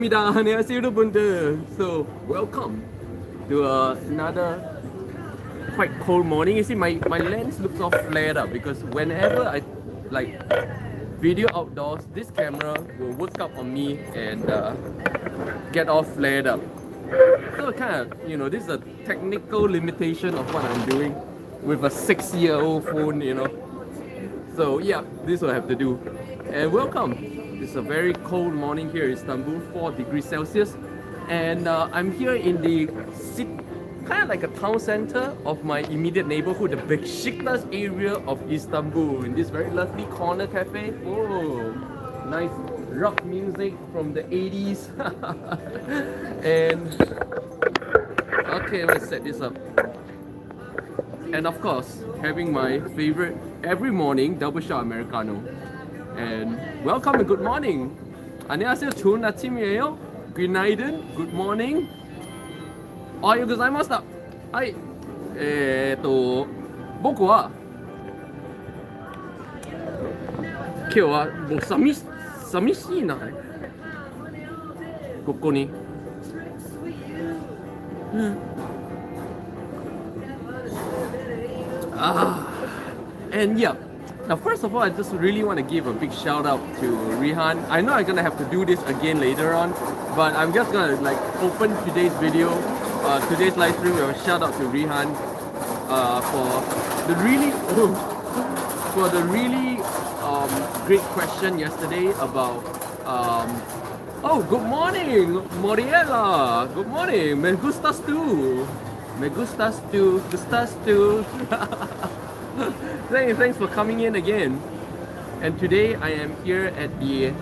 안녕하세요 여러분들. So welcome to another quite cold morning. You see my lens looks all flared up because whenever I like video outdoors, this camera will work up on me and get all flared up. So kind of, this is a technical limitation of what I'm doing with a 6-year-old phone. So yeah, this will have to do. And welcome. It's a very cold morning here in Istanbul, 4 degrees Celsius. And I'm here in the kind of like a town center of my immediate neighborhood, the Besiktas area of Istanbul, in this very lovely corner cafe. Oh, nice rock music from the 80s. And okay, let's set this up. And of course, having my favorite every morning double shot Americano. And welcome and good morning. 안녕하세요. 좋은 아침이에요. Good night. Good morning. 어하요 고자이마시타. はい。僕は今日はもう寂しいな。ここに。And yeah, now first of all, I just really want to give a big shout out to Rihan. I know I'm gonna have to do this again later on, but I'm just gonna like open today's video, today's live stream with a shout out to Rihan for the really great question yesterday about oh, good morning, Moriela. Good morning. Me gustas tú. Me gustas tú. Gustas tú. Thanks for coming in again. And today I am here at the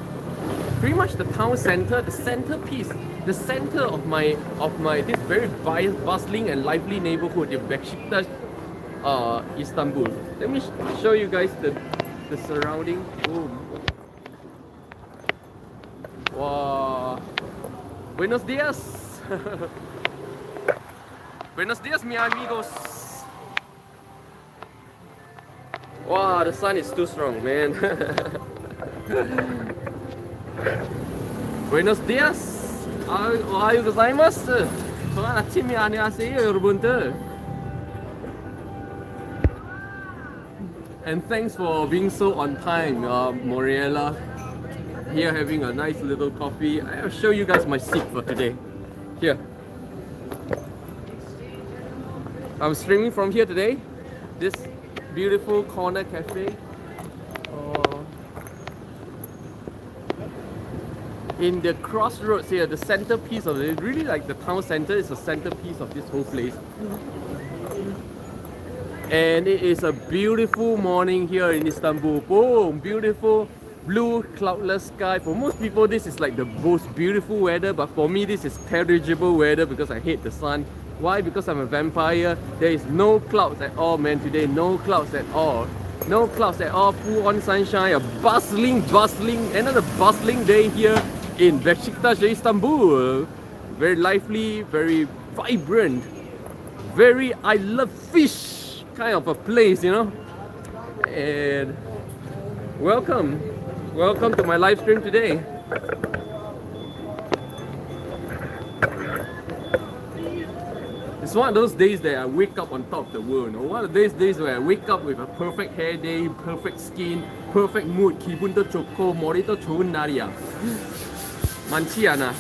pretty much the town center, the centerpiece, the center of my this very bustling and lively neighborhood, the Besiktas, Istanbul. Let me show you guys the surrounding. Boom. Wow. Buenos días. Buenos días, mi amigos. Wow, the sun is too strong, man. Buenos días. 오하요 고자이마스. 좋은 아침이 안녕하세요, 여러분들. And thanks for being so on time, Moriela. Here having a nice little coffee. I'll show you guys my seat for today. Here. I'm streaming from here today. This beautiful corner cafe. In the crossroads here, the centerpiece of it, really like the town center is the centerpiece of this whole place. And it is a beautiful morning here in Istanbul. Boom, beautiful blue cloudless sky. For most people this is like the most beautiful weather, but for me this is terrible weather because I hate the sun. Why? Because I'm a vampire. There is no clouds at all, man, today. No clouds at all. No clouds at all. Full on sunshine. A bustling, another bustling day here in Besiktas, Istanbul. Very lively, very vibrant, very I love fish kind of a place, And welcome to my live stream today. It's one of those days that I wake up on top of the world. One of those days where I wake up with a perfect hair day, perfect skin, perfect mood. 기분도 좋고 머리도 좋은 날이야. 많지 않아.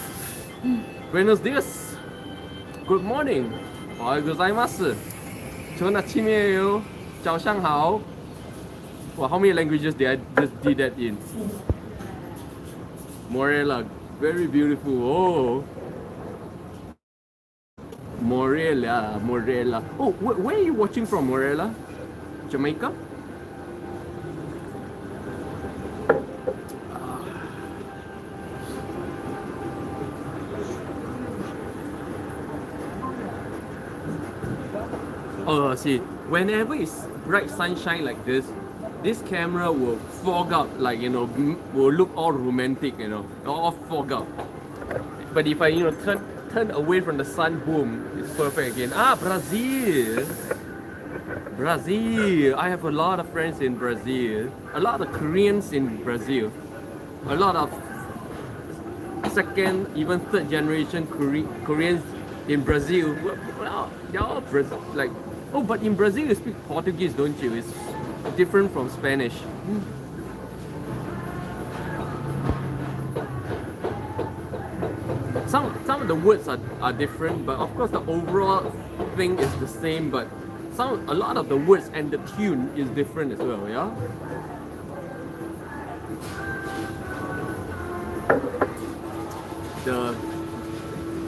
Buenos días. Good morning. 어하요 고자이마스. 좋은 아침이에요. 早上好. Well, how many languages did I just did that in? Morella, very beautiful. Oh. Morella. Oh, where are you watching from, Morella? Jamaica? Oh, see, whenever it's bright sunshine like this camera will fog out, like, will look all romantic, all fog out. But if I, turn away from the sun, boom, it's perfect again. Brazil. I have a lot of friends in Brazil. A lot of Koreans in Brazil. A lot of second, even third generation Koreans in Brazil. Well, they're all like, oh, but in Brazil you speak Portuguese, don't you? It's different from Spanish. Some of the words are different, but of course the overall thing is the same. But a lot of the words and the tune is different as well. Yeah. The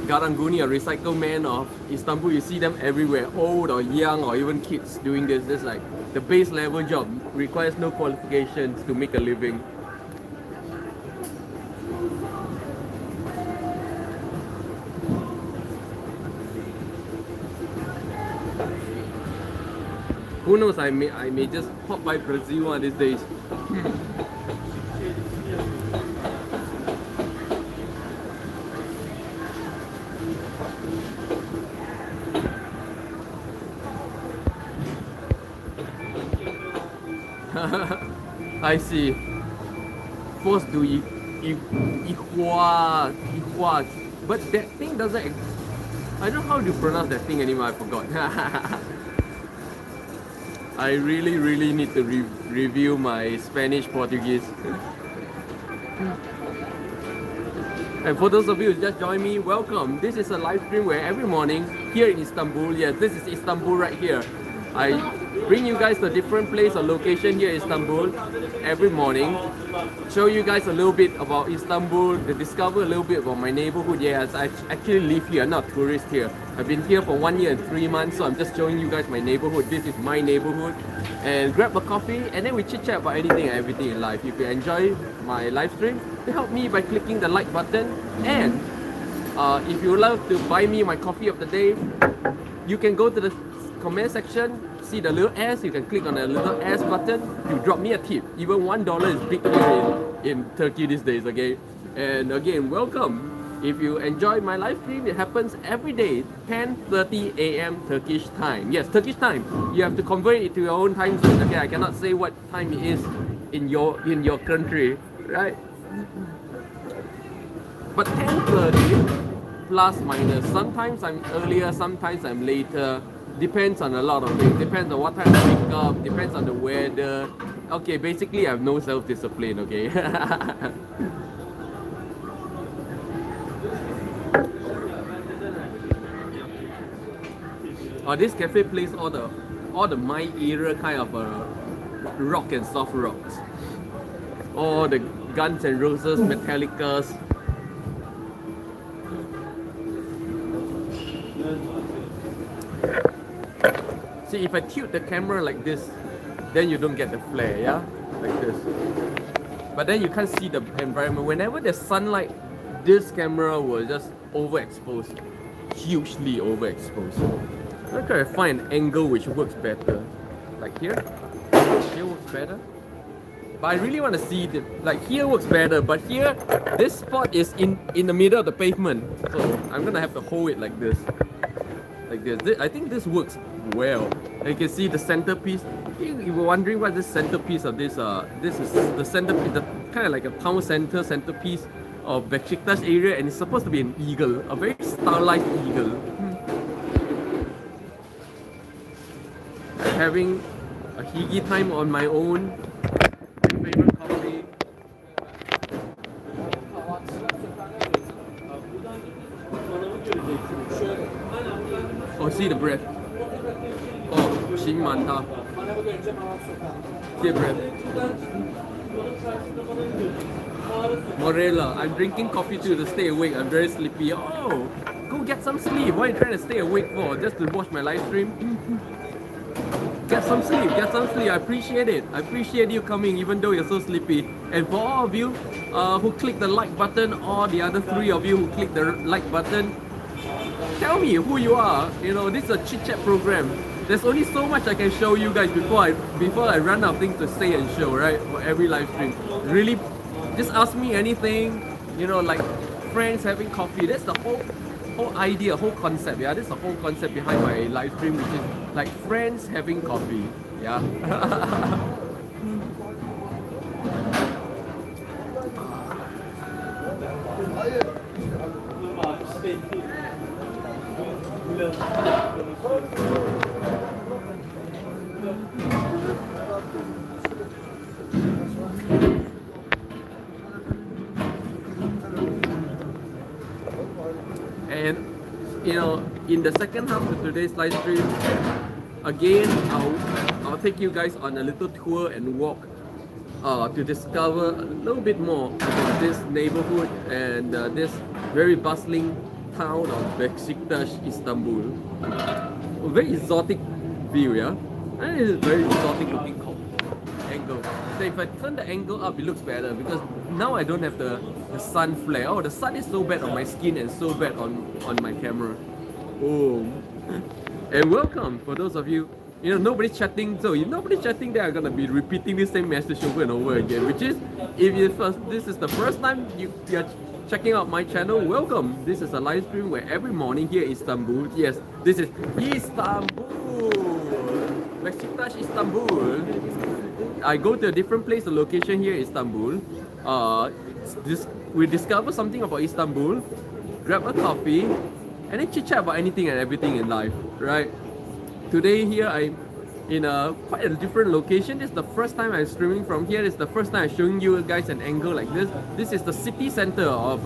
Garanguni or recycle man of Istanbul, you see them everywhere, old or young or even kids doing this. It's like the base level job, requires no qualifications to make a living. Who knows, I may just pop by Brazil one of these days. I see. Forced to ihua. But that thing doesn't. I don't know how to pronounce that thing anymore. I forgot. I really need to review my Spanish Portuguese. And for those of you who just joined me, welcome. This is a live stream where every morning here in Istanbul, yes, this is Istanbul right here. I bring you guys to a different place or location here in Istanbul every morning. Show you guys a little bit about Istanbul, to discover a little bit about my neighborhood. Yes, I actually live here, I'm not a tourist here. I've been here for 1 year and 3 months, so I'm just showing you guys my neighborhood. This is my neighborhood. And grab a coffee and then we chit chat about anything and everything in life. If you enjoy my live stream, help me by clicking the like button. And if you would love to buy me my coffee of the day, you can go to the comment section, see the little S, you can click on the little S button, you drop me a tip. Even $1 is big here in Turkey these days, okay? And again, welcome. If you enjoy my live stream, it happens every day, 10:30 a.m. Turkish time. Yes, Turkish time. You have to convert it to your own time zone, okay? I cannot say what time it is in your country, right? But 10:30 plus minus. Sometimes I'm earlier, sometimes I'm later. Depends on a lot of things. Depends on what time I wake up. Depends on the weather. Okay, basically I have no self-discipline. Okay. This cafe plays all the my era kind of rock and soft rocks. All the Guns N' Roses, Metallicas. See, if I tilt the camera like this, then you don't get the flare, yeah? Like this. But then you can't see the environment. Whenever there's sunlight, this camera will just overexpose. Hugely overexposed. I'm trying to find an angle which works better. Like here. Here works better. But I really want to see the, like here works better, but here, this spot is in the middle of the pavement. So I'm gonna have to hold it like this. Like this. I think this works well. And you can see the centerpiece. You were wondering what this centerpiece of this is the centerpiece, the kind of like a town center centerpiece of Besiktas area, and it's supposed to be an eagle, a very stylized eagle. Having a higi time on my own. My favorite coffee. Oh, see the bread. Oh, Shinmanta. See the bread. Morella, I'm drinking coffee too to stay awake. I'm very sleepy. Oh, go get some sleep. What are you trying to stay awake for? Just to watch my live stream? Get some sleep, get some sleep. I appreciate it. I appreciate you coming even though you're so sleepy. And for all of you who click the like button, or the other 3 of you who click the like button, tell me who you are. You know, this is a chit chat program. There's only so much I can show you guys before I run out of things to say and show, right? For every live stream. Really, just ask me anything. You know, like friends having coffee. That's the whole idea, whole concept. Yeah, this is the whole concept behind my live stream, which is like friends having coffee. Yeah. And you know, in the second half of today's live stream, again, I'll take you guys on a little tour and walk to discover a little bit more about this neighborhood and this very bustling town of Besiktas, Istanbul. A very exotic view, yeah? And it is very exotic looking angle. So if I turn the angle up, it looks better because now I don't have the sun flare. Oh, the sun is so bad on my skin and so bad on my camera. Oh. And welcome for those of you, you know, nobody's chatting, so if nobody's chatting, then I'm gonna be repeating the same message over and over again, which is, if this is the first time you're checking out my channel, welcome. This is a live stream where every morning here in Istanbul, yes, this is Istanbul, Besiktas, Istanbul. I go to a different place, the location here in Istanbul. We discover something about Istanbul, grab a coffee, and then chit chat about anything and everything in life, right? Today here I'm in quite a different location. This is the first time I'm streaming from here. This is the first time I'm showing you guys an angle like this. This is the city center of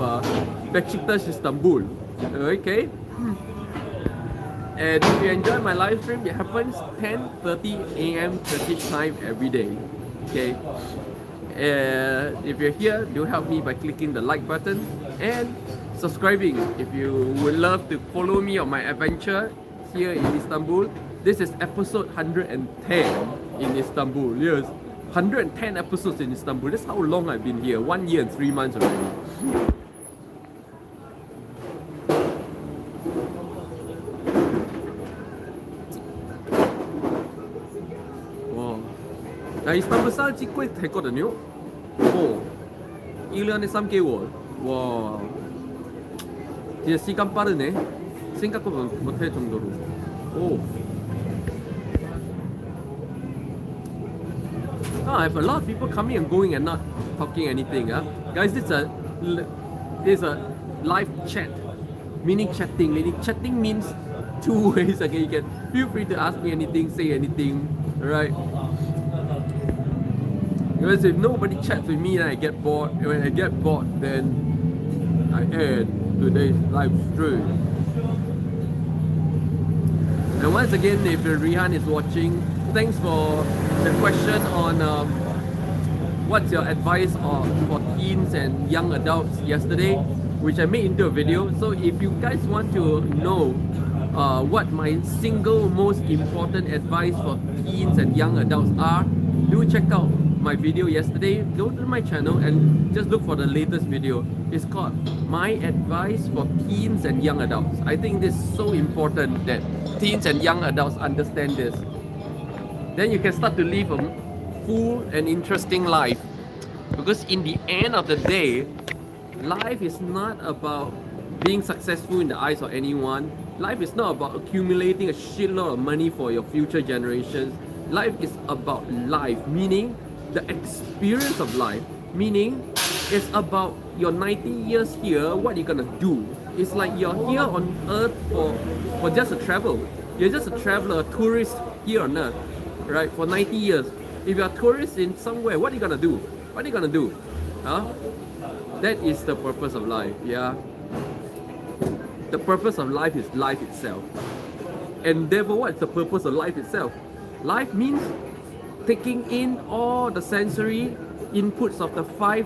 Besiktas, Istanbul. Okay. And if you enjoy my live stream, it happens 10:30 a.m. Turkish time every day. Okay. If you're here, do help me by clicking the like button and subscribing if you would love to follow me on my adventure here in Istanbul. This is episode 110 in Istanbul. Yes, 110 episodes in Istanbul. That's how long I've been here. 1 year and 3 months already. 와, 나 이스탄불 살지 꽤 됐거든요. 오, 1년에 3개월. 와, 진짜 시간 빠르네. 생각보다 못할 정도로. 오. I have a lot of people coming and going and not talking anything. Guys, this is a live chat, meaning chatting. Chatting means two ways. Okay, you can feel free to ask me anything, say anything, right? Because if nobody chats with me, then I get bored. And when I get bored, then I end today's live stream. And once again, if Rihan is watching, thanks for the question on what's your advice for teens and young adults yesterday, which I made into a video. So if you guys want to know what my single most important advice for teens and young adults are, do check out my video yesterday. Go to my channel and just look for the latest video. It's called My Advice for Teens and Young Adults. I think this is so important that teens and young adults understand this. Then you can start to live a full and interesting life. Because in the end of the day, life is not about being successful in the eyes of anyone. Life is not about accumulating a shitload of money for your future generations. Life is about life, meaning the experience of life. Meaning, it's about your 90 years here, what you're gonna do. It's like you're here on earth for just a travel. You're just a traveler, a tourist here on earth, right? For 90 years. If you're a tourist in somewhere, what are you gonna do? What are you gonna do? Huh? That is the purpose of life, yeah? The purpose of life is life itself. And therefore, what's the purpose of life itself? Life means taking in all the sensory inputs of the five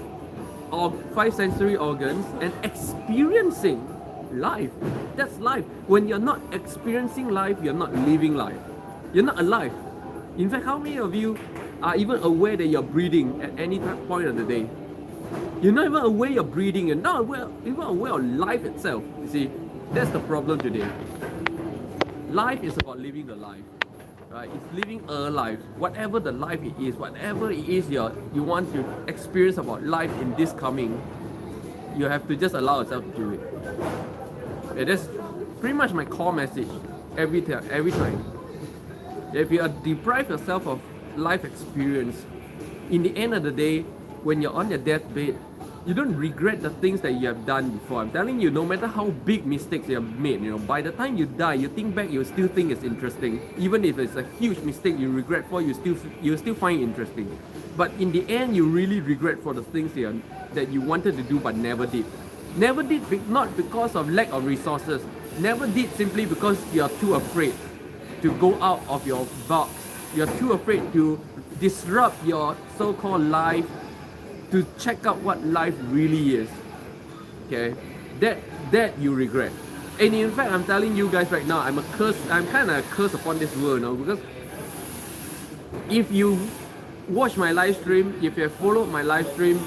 sensory organs and experiencing life. That's life. When you're not experiencing life, you're not living life. You're not alive. In fact, how many of you are even aware that you're breathing at any point of the day? You're not even aware you're breathing. You're not even aware of life itself. You see, that's the problem today. Life is about living the life. Right? It's living a life. Whatever the life it is, whatever it is you want to experience about life in this coming, you have to just allow yourself to do it. And that's pretty much my core message every time. If you deprive yourself of life experience, in the end of the day, when you're on your deathbed, you don't regret the things that you have done before. I'm telling you, no matter how big mistakes you have made, by the time you die, you think back, you still think it's interesting. Even if it's a huge mistake you regret for, you still find it interesting. But in the end, you really regret for the things that you wanted to do but never did. Never did, not because of lack of resources. Never did simply because you're too afraid to go out of your box. You're too afraid to disrupt your so-called life, to check out what life really is. Okay, that you regret. And in fact, I'm telling you guys right now, I'm kind of a curse upon this world now, because if you watch my live stream, if you have followed my live stream,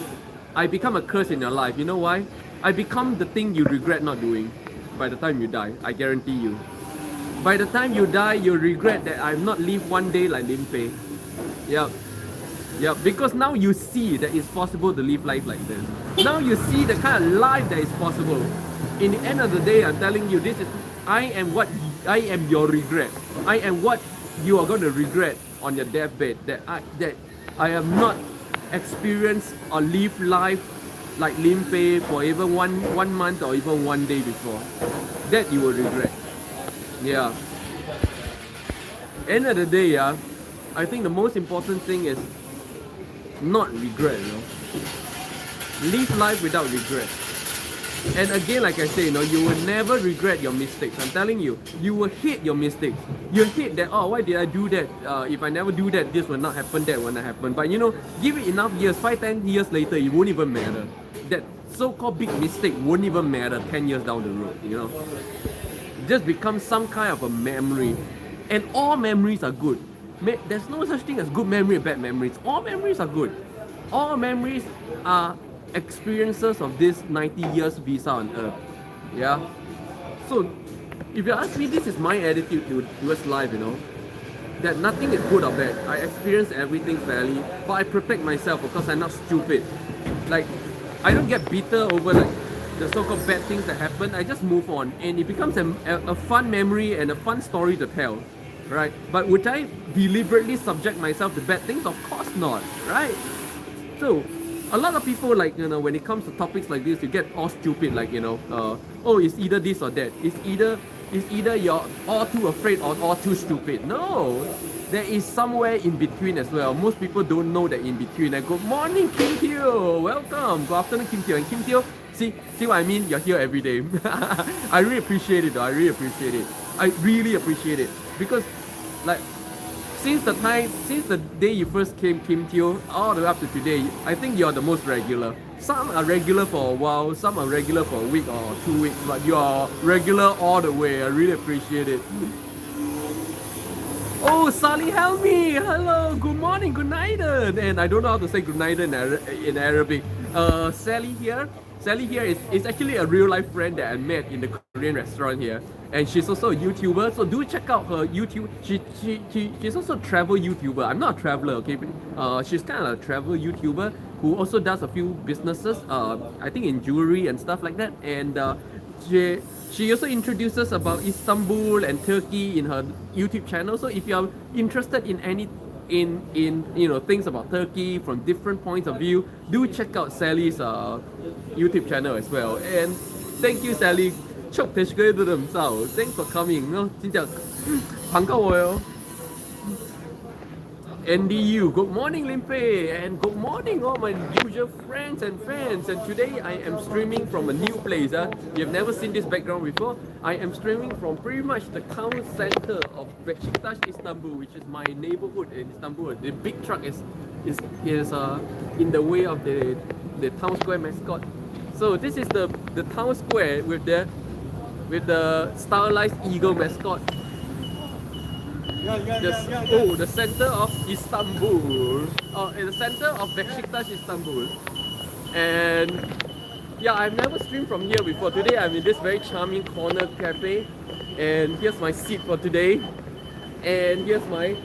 I become a curse in your life. You know why? I become the thing you regret not doing by the time you die. I guarantee you. By the time you die, you'll regret that I've not lived one day like Limpeh. Yeah, because now you see that it's possible to live life like this. Now you see the kind of life that is possible. In the end of the day, I'm telling you, I am your regret. I am what you are going to regret on your deathbed. That I have not experienced or lived life like Limpeh for even one month or even one day before. That you will regret. Yeah. End of the day, I think the most important thing is not regret, Live life without regret. And again, like I say, you will never regret your mistakes. I'm telling you, you will hate your mistakes. You hate that, oh, why did I do that? If I never do that, this will not happen, that will not happen. But give it enough years, 5-10 years later, it won't even matter. That so-called big mistake won't even matter 10 years down the road, It just becomes some kind of a memory. And all memories are good. There's no such thing as good memory and bad memories. All memories are good. All memories are experiences of this 90 years visa on earth. Yeah. So if you ask me, this is my attitude towards life, that nothing is good or bad. I experience everything fairly, but I protect myself because I'm not stupid. Like, I don't get bitter over the so-called bad things that happen. I just move on, and it becomes a fun memory and a fun story to tell. Right? But would I deliberately subject myself to bad things? Of course not, right? So, a lot of people, when it comes to topics like this, you get all stupid, oh, it's either this or that. It's either you're all too afraid or all too stupid. No, there is somewhere in between as well. Most people don't know that in between. And good morning, Kim Teo. Welcome. Good afternoon, Kim Teo. And Kim Teo, see what I mean? You're here every day. I really appreciate it, though. I really appreciate it. Because, since the day you first came, Kim Teo, all the way up to today, I think you're the most regular. Some are regular for a while, some are regular for a week or 2 weeks, but you are regular all the way. I really appreciate it. Oh, Sally Helmi, hello, good morning, good night. And I don't know how to say good night in Arabic. Sally here is actually a real life friend that I met in the Korean restaurant here, and she's also a YouTuber. So do check out her YouTube. She's also a travel YouTuber. I'm not a traveler, okay? She's kind of a travel YouTuber who also does a few businesses. I think in jewelry and stuff like that. And she also introduces about Istanbul and Turkey in her YouTube channel. So if you are interested in things about Turkey from different points of view, do check out Sally's YouTube channel as well. And thank you, Sally. Thanks for coming. 진짜 반가워요. NDU, good morning, Limpeh, and good morning all my usual friends and fans. And today I am streaming from a new place. You've never seen this background before. I am streaming from pretty much the town center of Besiktas, Istanbul, which is my neighborhood in Istanbul. The big truck is in the way of the town square mascot. So this is the town square with the stylized eagle mascot. The center of Istanbul. In the center of Besiktas, Istanbul. And yeah, I've never streamed from here before. Today I'm in this very charming corner cafe. And here's my seat for today. And here's my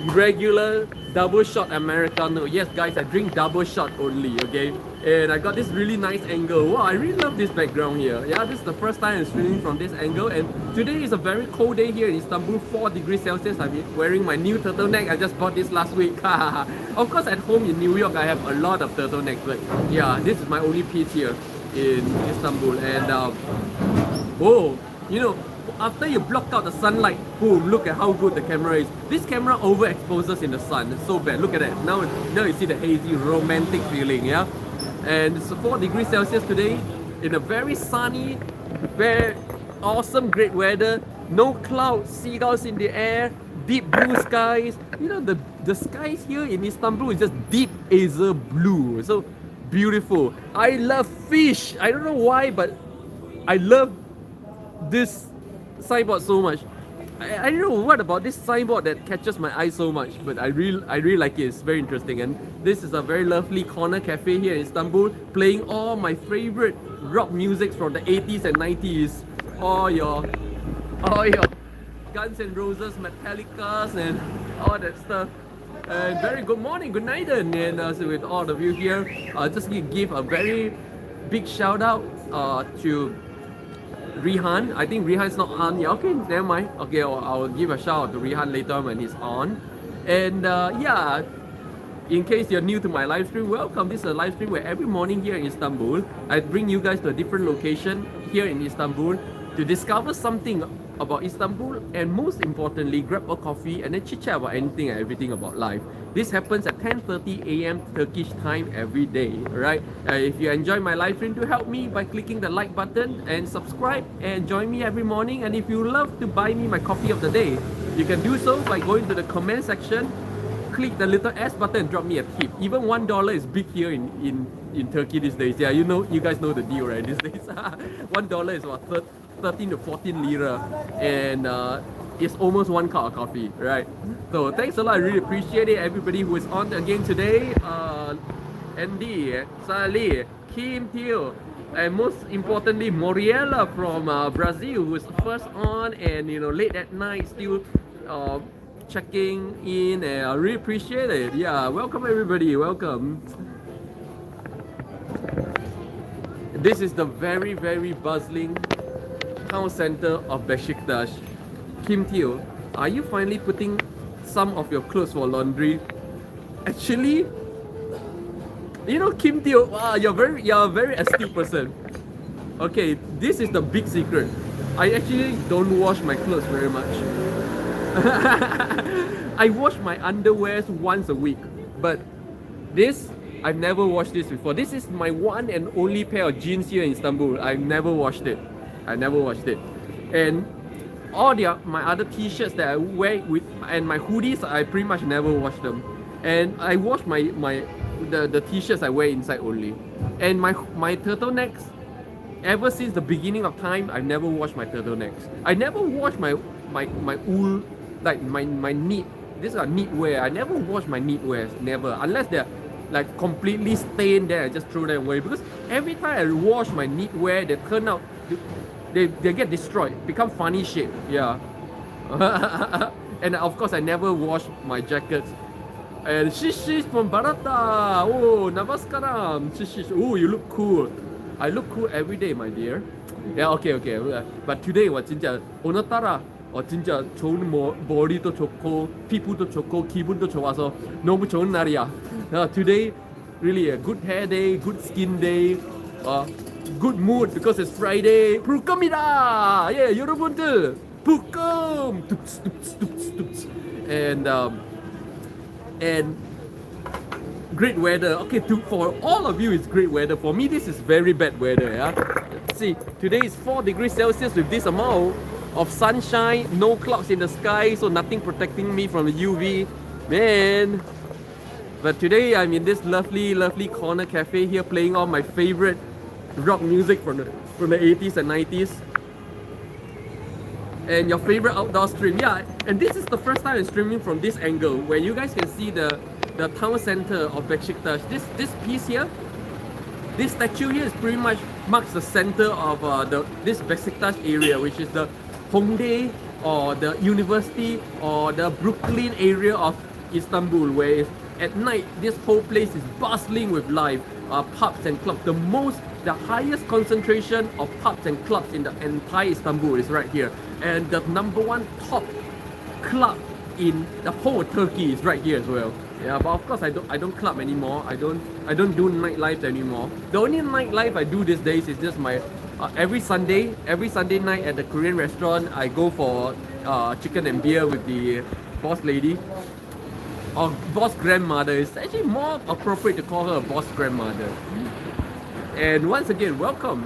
regular double shot Americano. Yes, guys, I drink double shot only, okay? And I got this really nice angle. Wow, I really love this background here. Yeah, this is the first time I'm streaming from this angle. And today is a very cold day here in Istanbul, 4 degrees Celsius. I'm wearing my new turtleneck. I just bought this last week. Of course, at home in New York, I have a lot of turtlenecks. But yeah, this is my only piece here in Istanbul. And oh, you know, after you block out the sunlight, boom, look at how good the camera is. This camera overexposes in the sun. It's so bad. Look at that. Now you see the hazy, romantic feeling, yeah? And it's 4 degrees Celsius today in a very sunny, very awesome, great weather. No clouds, seagulls in the air, deep blue skies. You know, the skies here in Istanbul is just deep azure blue. So beautiful. I love fish. I don't know why, but I love this signboard so much. I don't know what about this signboard that catches my eye so much, but I really like it. It's very interesting. And this is a very lovely corner cafe here in Istanbul, playing all my favorite rock music from the 80s and 90s. All your Guns N' Roses, Metallicas, and all that stuff. And very good morning, good night, and so with all of you here, just give a very big shout out to Rihan. I think Rihan's not on. Yeah, okay, never mind. Okay, I'll give a shout out to Rihan later when he's on. And yeah, in case you're new to my live stream, welcome. This is a live stream where every morning here in Istanbul, I bring you guys to a different location here in Istanbul to discover something about Istanbul, and most importantly, grab a coffee and then chit chat about anything and everything about life. This happens at 10:30 a.m. Turkish time every day, right? If you enjoy my live stream, do help me by clicking the like button and subscribe and join me every morning. And if you love to buy me my coffee of the day, you can do so by going to the comment section, click the little S button and drop me a tip. Even $1 is big here in Turkey these days. Yeah, you guys know the deal, right? These days, $1 is about 13 to 14 lira, and it's almost 1 cup of coffee, right? So thanks a lot, I really appreciate it. Everybody who is on again today, Andy, Sally, Kim Teo, and most importantly Moriela from Brazil, who is first on, and late at night still checking in, and I really appreciate it. Yeah, welcome everybody, welcome. This is the very, very bustling town center of Besiktas. Kim Teo, are you finally putting some of your clothes for laundry? Actually, Kim Teo, wow, you're a very astute person. Okay, this is the big secret. I actually don't wash my clothes very much. I wash my underwears once a week, but this, I've never washed this before. This is my one and only pair of jeans here in Istanbul. I've never washed it. And all my other t-shirts that I wear and my hoodies, I pretty much never wash them. And I wash the t-shirts I wear inside only. And my turtlenecks, ever since the beginning of time, I've never washed my turtlenecks. I never wash my wool, like my knit. These are knitwear. I never wash my knitwears, never, unless they're like completely stained. Then I just throw them away, because every time I wash my knitwear, they turn out. They get destroyed, become funny shape, yeah. And of course, I never wash my jackets. And Shishish from Barata, oh, Namaskaram, Shishish, oh, you look cool. I look cool every day, my dear. Yeah, okay. But today, 오늘따라 진짜 좋은 머리도 좋고, 피부도 좋고, 기분도 좋아서 너무 좋은 날이야. Today, really a good hair day, good skin day. Good mood because it's Friday. 불금이다. Yeah, 여러분들 불금. And great weather. Okay, for all of you it's great weather. For me this is very bad weather. Yeah. Let's see, today is 4 degrees Celsius with this amount of sunshine, no clouds in the sky, so nothing protecting me from the UV. Man. But today I'm in this lovely corner cafe here, playing all my favorite rock music from the 80s and 90s, and your favorite outdoor stream. Yeah, and this is the first time I'm streaming from this angle, where you guys can see the town center of Besiktas. This piece here, this statue here is pretty much marks the center of this Besiktas area, which is the Hongdae or the university or the Brooklyn area of Istanbul, where at night this whole place is bustling with life, pubs and clubs. The highest concentration of pubs and clubs in the entire Istanbul is right here, and the number one top club in the whole Turkey is right here as well. Yeah, but of course I don't club anymore. I don't do nightlife anymore. The only nightlife I do these days is just my every Sunday night at the Korean restaurant I go for chicken and beer with the boss lady or boss grandmother. It's actually more appropriate to call her a boss grandmother. And once again, welcome.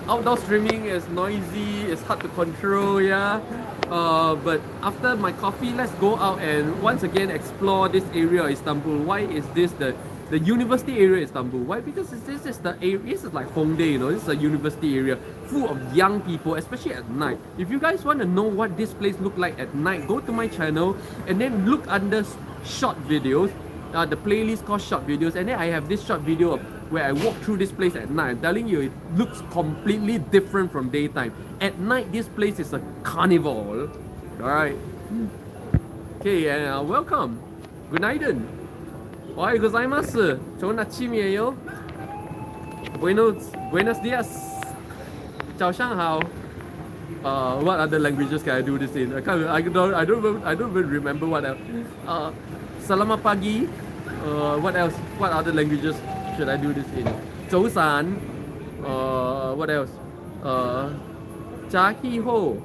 Outdoor streaming is noisy, it's hard to control, yeah. But after my coffee, let's go out and once again explore this area of Istanbul. Why is this the university area of Istanbul? Why? Because this is the area, this is like Hongdae, you know, this is a university area full of young people, especially at night. If you guys want to know what this place look like at night, go to my channel and then look under short videos, the playlist called short videos, and then I have this short video of where I walk through this place at night. I'm telling you, it looks completely different from daytime. At night, this place is a carnival. Alright. Okay, and welcome. Günaydın. Ohayou gozaimasu. 좋은 아침이에요. Buenos dias. 早上好. What other languages can I do this in? I don't even remember what else. Selamat pagi. What else? What other languages should I do this in? 早安. What else? 早气候.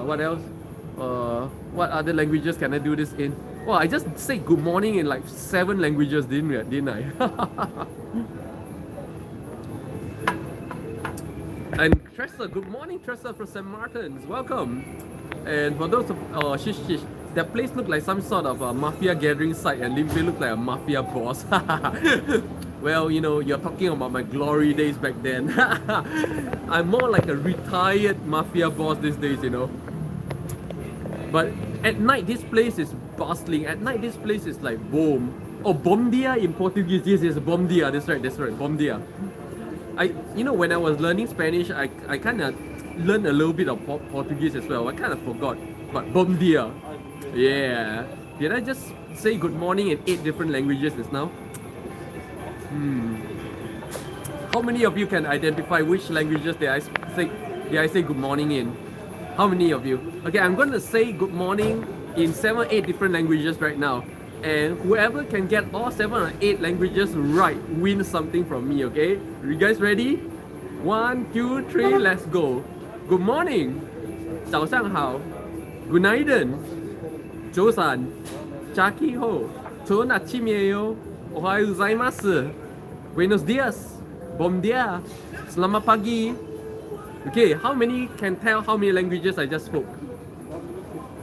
What else? What other languages can I do this in? Well, I just said good morning in like 7 languages, didn't I? And Tressa, good morning, Tressa from St. Martin's. Welcome. And for those of shish, that place looked like some sort of a mafia gathering site, and Limpeh looked like a mafia boss. Well, you know, you're talking about my glory days back then. I'm more like a retired mafia boss these days, you know. But at night, this place is bustling. At night, this place is like boom. Oh, bom dia in Portuguese. Yes, bom dia. That's right, bom dia. You know, when I was learning Spanish, I kind of learned a little bit of Portuguese as well. I kind of forgot. But bom dia. Yeah. Did I just say good morning in 8 different languages just now? How many of you can identify which languages did I say good morning in? How many of you? Okay, I'm going to say good morning in 7 or 8 different languages right now. And whoever can get all 7 or 8 languages right wins something from me, okay? Are you guys ready? 1, 2, 3, let's go. Good morning. 早上好. Günaydın. 조산. 자키호. 좋은 아침이에요. Ohayou gozaimasu. Buenos dias. Bom dia. Selamat pagi. Okay, how many can tell how many languages I just spoke?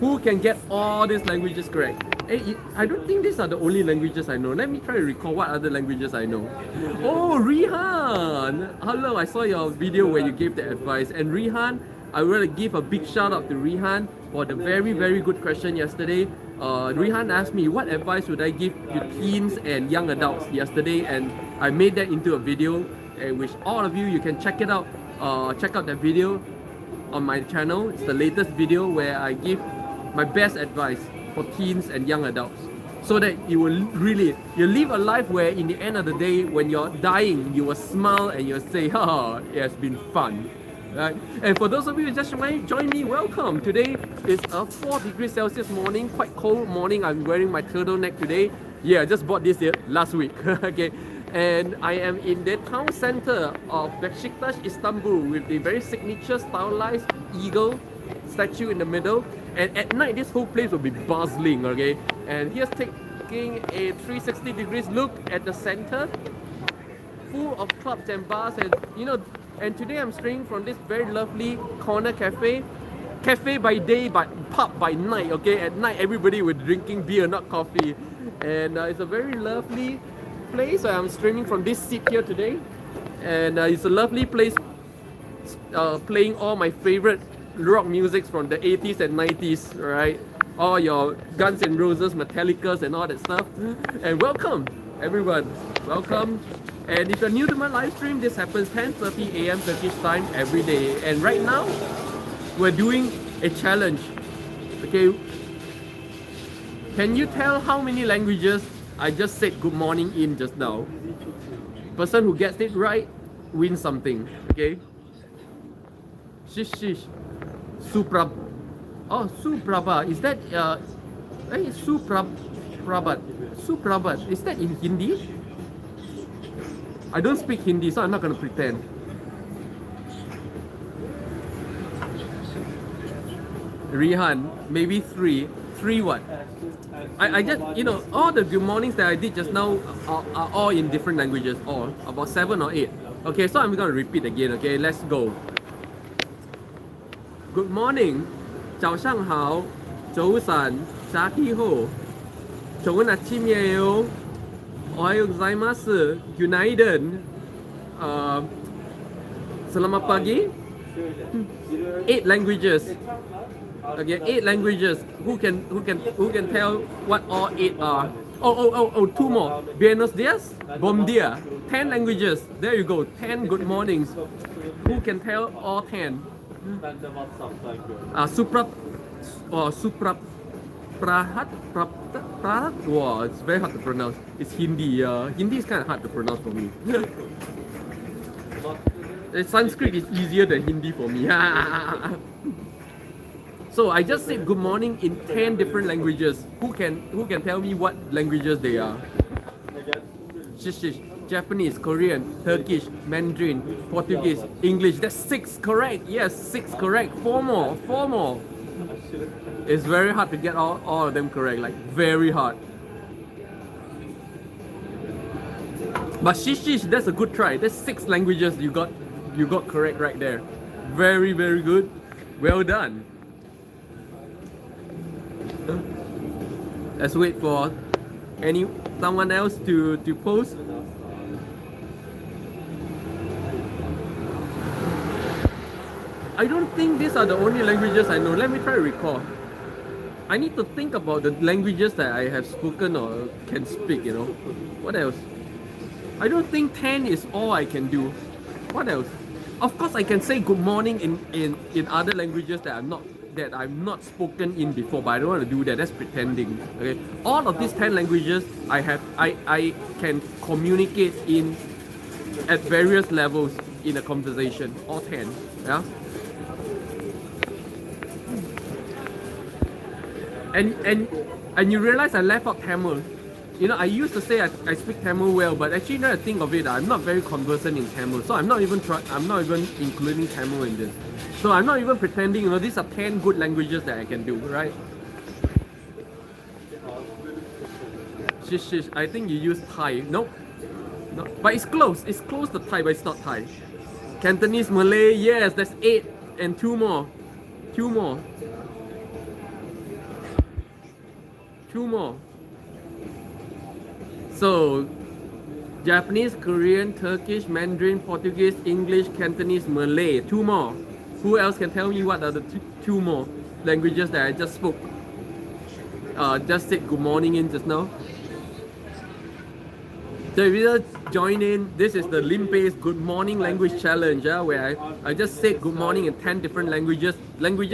Who can get all these languages correct? Hey, I don't think these are the only languages I know. Let me try to recall what other languages I know. Oh, Rihan! Hello, I saw your video where you gave the advice. And Rihan, I want to give a big shout out to Rihan for the very, very good question yesterday. Rihan asked me what advice would I give to teens and young adults yesterday, and I made that into a video, which all of you can check it out. Check out that video on my channel. It's the latest video where I give my best advice for teens and young adults, so that you live a life where in the end of the day, when you're dying, you will smile and you'll say, "Ha, it has been fun." Right? And for those of you who just join me, welcome. Today is a 4 degrees Celsius morning, quite cold morning. I'm wearing my turtleneck today. Yeah, I just bought this here last week. Okay. And I am in the town center of Besiktas, Istanbul, with the very signature stylized eagle statue in the middle. And at night, this whole place will be bustling, okay? And here's taking a 360 degrees look at the center, full of clubs and bars, and you know. And today I'm staying from this very lovely corner cafe. Cafe by day, but pub by night, okay? At night, everybody was drinking beer, not coffee. And it's a very lovely place. I'm streaming from this seat here today. And it's a lovely place playing all my favorite rock music from the 80s and 90s, right? All your Guns N' Roses, Metallicas and all that stuff. And welcome, everyone. Welcome. And if you're new to my live stream, this happens 10:30 a.m. Turkish time every day. And right now, we're doing a challenge. Okay, can you tell how many languages I just said good morning in just now? Person who gets it right wins something. Okay. Shish shish. Suprab. Oh, Suprabha. Is that Suprabhat? Suprabhat. Is that in Hindi? I don't speak Hindi, so I'm not gonna pretend. Rihan, maybe three. Three what? I just, all the good mornings that I did just now are all in different languages, all about 7 or 8. Okay, so I'm gonna repeat again, okay? Let's go. Good morning. 早上好. 早安. 자기호. 좋은 아침이에요. 오하요 gozaimasu. United. Selamat pagi. 8 languages. Okay, 8 languages. Who can tell what all 8 are? Oh, 2 more. Buenos dias, bom dia. 10 languages. There you go. 10 good mornings. Who can tell all 10? Prahat. Wow, it's very hard to pronounce. It's Hindi. Hindi is kind of hard to pronounce for me. Sanskrit is easier than Hindi for me. So I just said good morning in 10 different languages. Who can tell me what languages they are? Shish. Japanese, Korean, Turkish, Mandarin, Portuguese, English. That's 6 correct. Yes, 6 correct. 4 more. It's very hard to get all of them correct. Like very hard. But shish, that's a good try. That's 6 languages you got correct right there. Very, very good. Well done. Let's wait for someone else to post. I don't think these are the only languages I know. Let me try to recall. I need to think about the languages that I have spoken or can speak, What else? I don't think 10 is all I can do. What else? Of course I can say good morning in other languages that I'm not spoken in before, but I don't want to do that. That's pretending. Okay. All of these 10 languages I can communicate in at various levels in a conversation. All 10. Yeah. And you realize I left out Tamil. I used to say I speak Tamil well, but actually now I think of it, I'm not very conversant in Tamil, so I'm not even including Tamil in this. So I'm not even pretending, these are 10 good languages that I can do, right? Shish, I think you use Thai. Nope. No, but it's close. It's close to Thai, but it's not Thai. Cantonese, Malay, yes, that's 8 and 2 more. 2 more. So, Japanese, Korean, Turkish, Mandarin, Portuguese, English, Cantonese, Malay. 2 more. Who else can tell me what are the 2 more languages that I just spoke? Just said good morning in just now. So if you just join in, this is the Limpeh's Good Morning Language Challenge, where I just said good morning in 10 different languages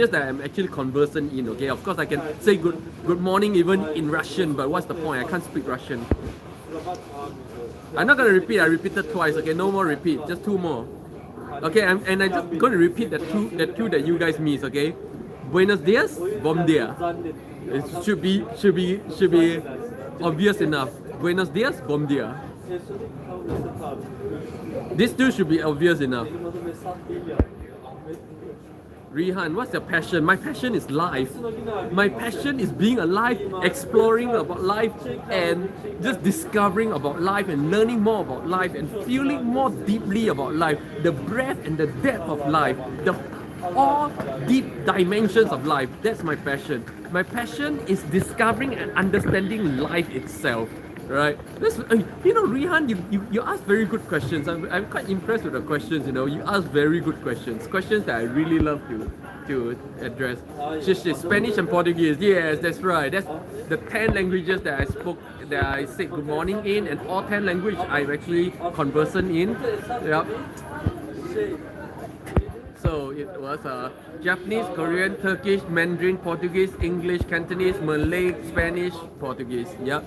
that I'm actually conversant in, okay? Of course I can say good morning even in Russian, but what's the point? I can't speak Russian. I'm not going to repeat, I repeated twice, okay? No more repeat, just 2 more. Okay, and I'm just going to repeat the two that you guys miss, okay? Buenos dias, bom dia. It should be obvious enough. Buenos dias, bom dia. These two should be obvious enough. Rihan, what's your passion? My passion is life. My passion is being alive, exploring about life, and just discovering about life and learning more about life and feeling more deeply about life. The breadth and the depth of life. All deep dimensions of life. That's my passion. My passion is discovering and understanding life itself. Right? Rihan, you ask very good questions. I'm quite impressed with the questions. You ask very good questions. Questions that I really love to address. Spanish and Portuguese. Yes, that's right. That's the 10 languages that I spoke, that I said good morning in, and all 10 languages I'm actually conversant in. Yep. So it was Japanese, Korean, Turkish, Mandarin, Portuguese, English, Cantonese, Malay, Spanish, Portuguese. Yeah.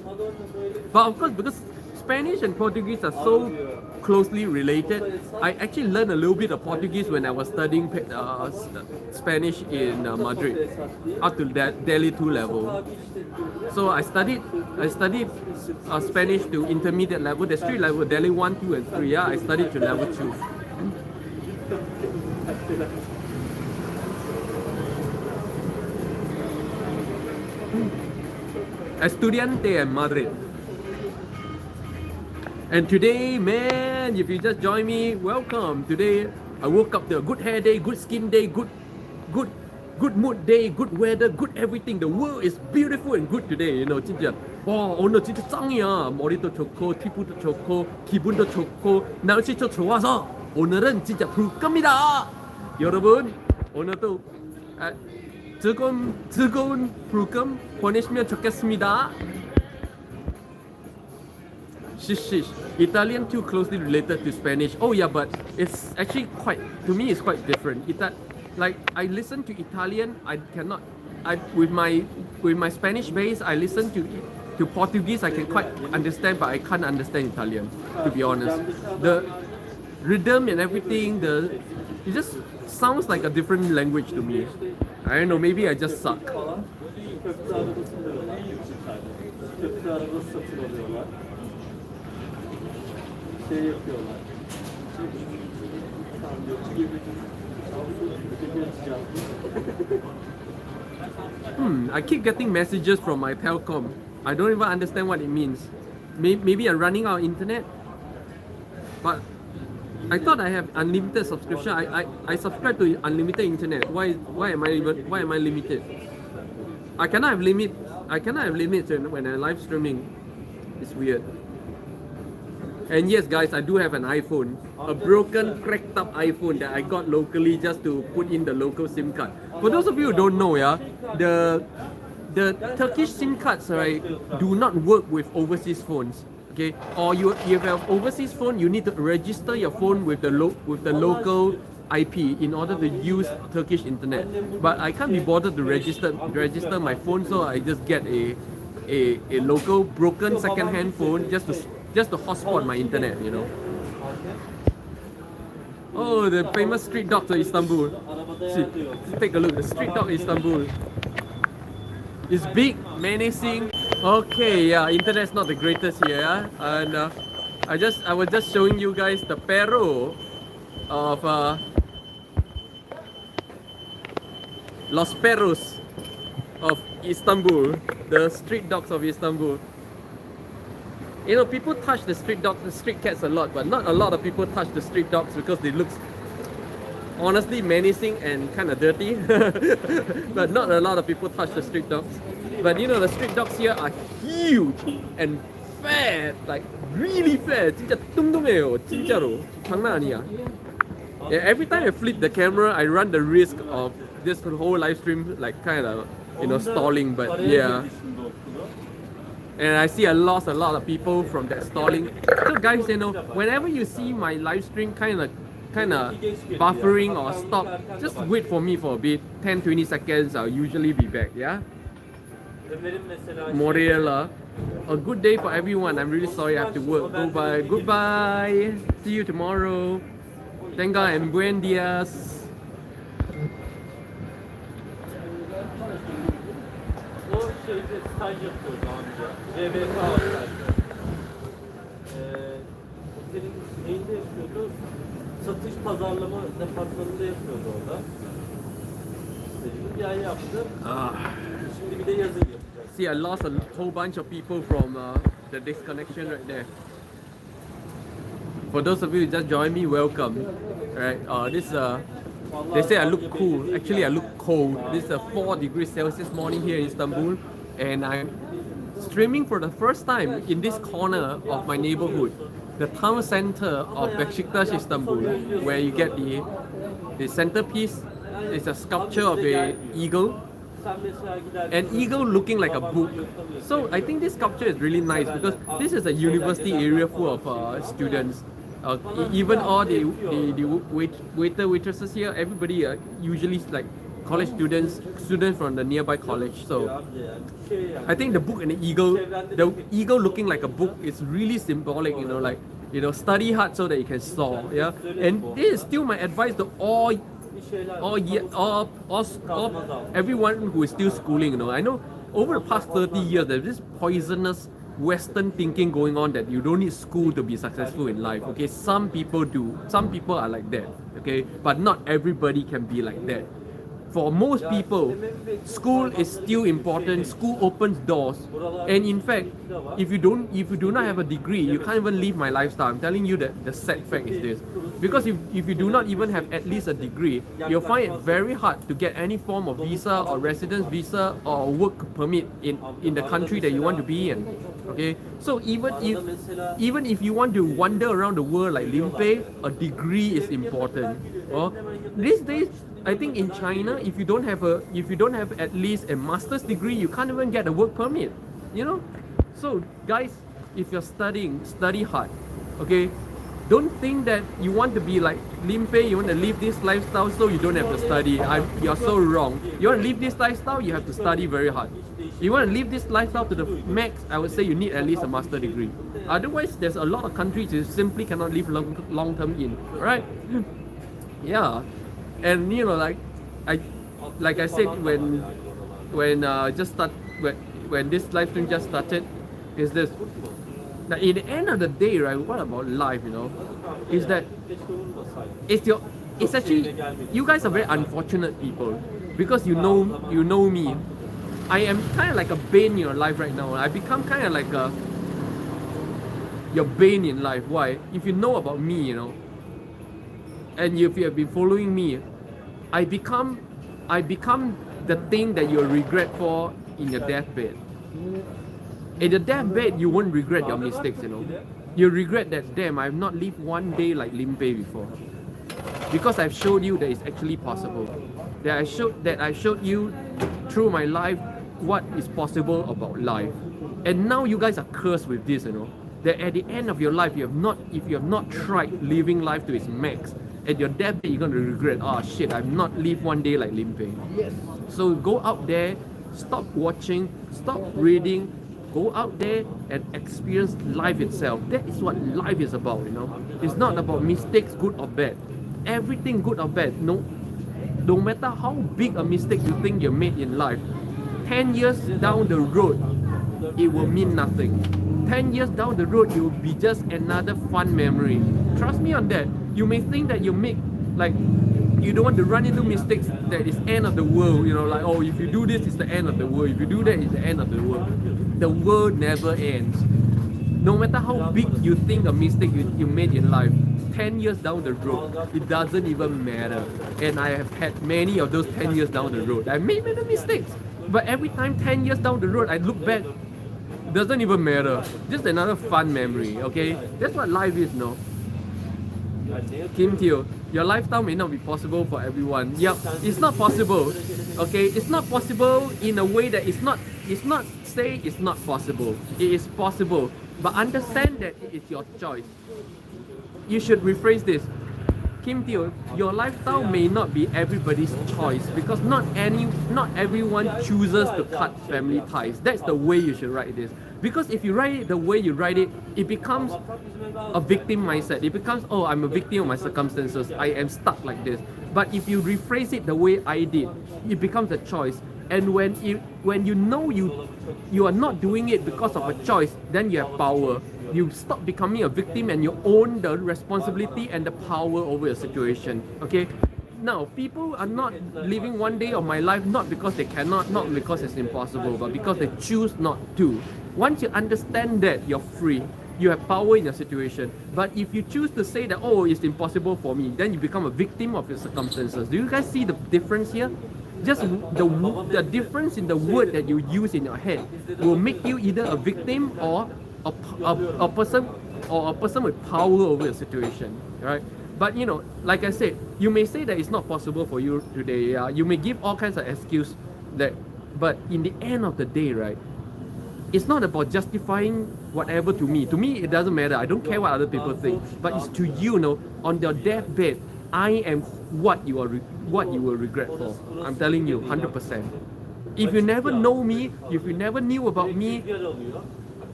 But of course, because Spanish and Portuguese are so closely related, I actually learned a little bit of Portuguese when I was studying Spanish in Madrid, up to that Delhi 2 level. So I studied Spanish to intermediate level. There's 3 level, Delhi 1, 2, and 3. Yeah, I studied to level 2. Estudiante en Madrid. And today, man, if you just join me, welcome. Today, I woke up the good hair day, good skin day, good mood day, good weather, good everything. The world is beautiful and good today, you know. 진짜 오늘 진짜 짱이야. 머리도 좋고, 피부도 좋고, 기분도 좋고, 날씨도 좋아서 오늘은 진짜 불 겁니다. 여러분, 오늘도 즐거운 불금 보내시면 좋겠습니다. Shish. Italian too closely related to Spanish. Oh yeah, but it's actually to me it's quite different. Like I listen to Italian, with my Spanish base, I listen to Portuguese. I can quite understand, but I can't understand Italian, to be honest. The rhythm and everything, it just sounds like a different language to me. I don't know, maybe I just suck. I keep getting messages from my telcom. I don't even understand what it means. Maybe I'm running out of internet. But I thought I have unlimited subscription. I subscribe to unlimited internet. Why am I limited? I cannot have limits when I'm live streaming. It's weird. And yes, guys, I do have an iPhone, a broken, cracked up iPhone that I got locally just to put in the local SIM card. For those of you who don't know, yeah, the Turkish SIM cards, right, do not work with overseas phones. Okay, or you have overseas phone, you need to register your phone with the local IP in order to use Turkish internet. But I can't be bothered to register my phone, so I just get a local broken second-hand phone just to hotspot my internet, you know. Oh, the famous street dogs of Istanbul. See, take a look. The street dog of Istanbul. It's big, menacing. Okay, yeah, internet's not the greatest here, yeah? And I was just showing you guys the perro of Los Perros of Istanbul, the street dogs of Istanbul. You know, people touch the street dogs, the street cats a lot, but not a lot of people touch the street dogs because they look honestly menacing and kind of dirty. But not a lot of people touch the street dogs. But you know, the street dogs here are huge and fat, like really fat. 진짜 뚱뚱해요, 진짜로. 장난 아니야. Yeah, every time I flip the camera, I run the risk of this whole live stream like kind of, you know, stalling. But yeah. And I see I lost a lot of people from that stalling. So guys, you know, whenever you see my live stream kind of buffering or stop, just wait for me for a bit, 10-20 seconds, I'll usually be back, yeah? Morella, a good day for everyone. I'm really sorry I have to work. Goodbye. See you tomorrow. Tenga and buen días. Staj yapıyordu amca. RBK stajı. Senin neyinde yapıyordu? Satış pazarlama departmanında yapıyordu orada. Bir ay yaptı. Şimdi bir de yazın yapacak. See, I lost a whole bunch of people from the disconnection right there. For those of you who just joined me, welcome. Alright, they say I look cool. Actually, I look cold. This is 4 degrees Celsius morning here in Istanbul, and I'm streaming for the first time in this corner of my neighborhood, the town center of Besiktas, Istanbul, where you get the centerpiece. It's a sculpture of an eagle looking like a book. So I think this sculpture is really nice because this is a university area full of students. Even all the waiter waitresses here, everybody are usually like college students from the nearby college. So I think the book and the eagle looking like a book is really symbolic. Like study hard so that you can soar. Yeah, and this is still my advice to all everyone who is still schooling. I know over the past 30 years there's this poisonous Western thinking going on that you don't need school to be successful in life. Okay, some people do. Some people are like that. Okay, but not everybody can be like that. For most people, school is still important. School opens doors, and in fact, if you do not have a degree, you can't even live my lifestyle. I'm telling you that the sad fact is this, because if you do not even have at least a degree, you'll find it very hard to get any form of visa or residence visa or work permit in the country that you want to be in. Okay, so even if you want to wander around the world like Limpeh, a degree is important. These days, I think in China, if you don't have at least a master's degree, you can't even get a work permit. So guys, if you're studying, study hard. Okay, don't think that you want to be like Limpeh, you want to live this lifestyle so you don't have to study. You're so wrong. You want to live this lifestyle, you have to study very hard. You want to live this lifestyle to the max, I would say you need at least a master degree. Otherwise, there's a lot of countries you simply cannot live long term in, right? Yeah. And like I said when this live stream just started, is this. Now, in the end of the day, right? What about life? Is that it's actually, you guys are very unfortunate people, because you know me. I am kind of like a bane in your life right now. I become kind of like your bane in life. Why? If you know about me, and if you have been following me, I become the thing that you'll regret for in your deathbed. In the deathbed, you won't regret your mistakes. You'll regret that, damn, I've not lived one day like Limpeh before, because I've showed you that it's actually possible. That I showed you through my life what is possible about life. And now you guys are cursed with this. That at the end of your life, if you have not tried living life to its max, at your deathbed, you're going to regret, oh shit, I've not lived one day like Limpeh. Yes. So go out there, stop watching, stop reading, go out there and experience life itself. That is what life is about, It's not about mistakes, good or bad. Everything good or bad, no matter how big a mistake you think you made in life, 10 years down the road, it will mean nothing. 10 years down the road, it will be just another fun memory. Trust me on that. You may think that you don't want to run into mistakes that is end of the world, like, oh, if you do this, it's the end of the world. If you do that, it's the end of the world. The world never ends. No matter how big you think a mistake you made in life, 10 years down the road, it doesn't even matter. And I have had many of those 10 years down the road. I made many mistakes. But every time 10 years down the road, I look back, doesn't even matter. Just another fun memory, okay? That's what life is, no? Kim Teo, your lifestyle may not be possible for everyone. Yep, it's not possible. Okay, it's not possible in a way that it's not say it's not possible. It is possible. But understand that it is your choice. You should rephrase this. Kim Teo, your lifestyle may not be everybody's choice, because not everyone chooses to cut family ties. That's the way you should write this. Because if you write it the way you write it, it becomes a victim mindset. It becomes, oh, I'm a victim of my circumstances. I am stuck like this. But if you rephrase it the way I did, it becomes a choice. And when you know you are not doing it because of a choice, then you have power. You stop becoming a victim and you own the responsibility and the power over your situation. Okay? Now, people are not living one day of my life not because they cannot, not because it's impossible, but because they choose not to. Once you understand that, you're free. You have power in your situation. But if you choose to say that, oh, it's impossible for me, then you become a victim of your circumstances. Do you guys see the difference here? Just the difference in the word that you use in your head will make you either a victim or a person with power over your situation, right? But like I said, you may say that it's not possible for you today. You may give all kinds of excuses but in the end of the day, right? it's not about justifying whatever to me. To me, it doesn't matter. I don't care what other people think. But it's to you, on your deathbed, I am what you will regret for. I'm telling you, 100%. If you never know me, if you never knew about me,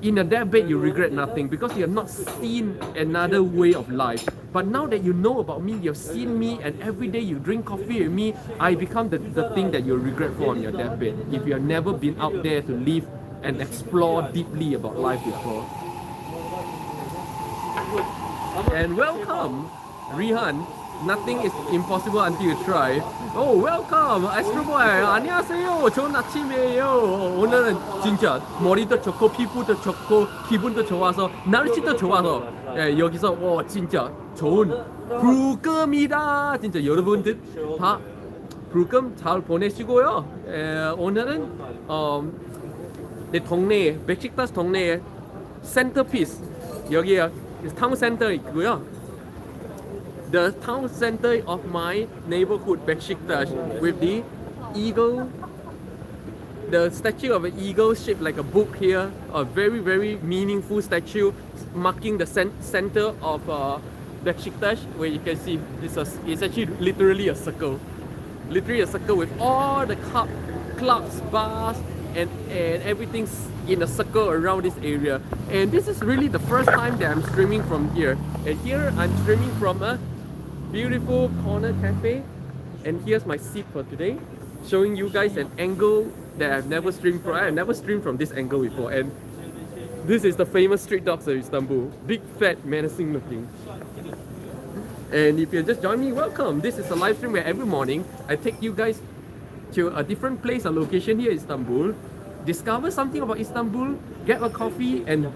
in a deathbed you regret nothing because you have not seen another way of life. But now that you know about me, you've seen me, and every day you drink coffee with me, I become the thing that you'll regret for on your deathbed. If you have never been out there to live and explore deeply about life before. And welcome, Rihan. Nothing is impossible until you try. Oh, welcome, Astro Boy. 안녕하세요. 좋은 아침이에요. 오늘은 진짜 머리도 좋고 피부도 좋고 기분도 좋아서 날씨도 좋아서 여기서 진짜 좋은 불금이다. 진짜 여러분들 다 불금 잘 보내시고요. 오늘은 내 동네 벡식타스 동네에 센터피스 여기에 타운 센터 있고요. The town center of my neighborhood, Besiktas, with the eagle, the statue of an eagle shaped like a book here, a very, very meaningful statue marking the center of Besiktas, where you can see it's actually literally a circle. Literally a circle with all the clubs, bars, and everything's in a circle around this area. And this is really the first time that I'm streaming from here. And here I'm streaming from a beautiful corner cafe, and here's my seat for today, showing you guys an angle that I've never streamed from. I've never streamed from this angle before, and this is the famous street dogs of Istanbul, big, fat, menacing looking. And if you just join me, welcome. This is a live stream where every morning I take you guys to a different place or location here in Istanbul, discover something about Istanbul, get a coffee, and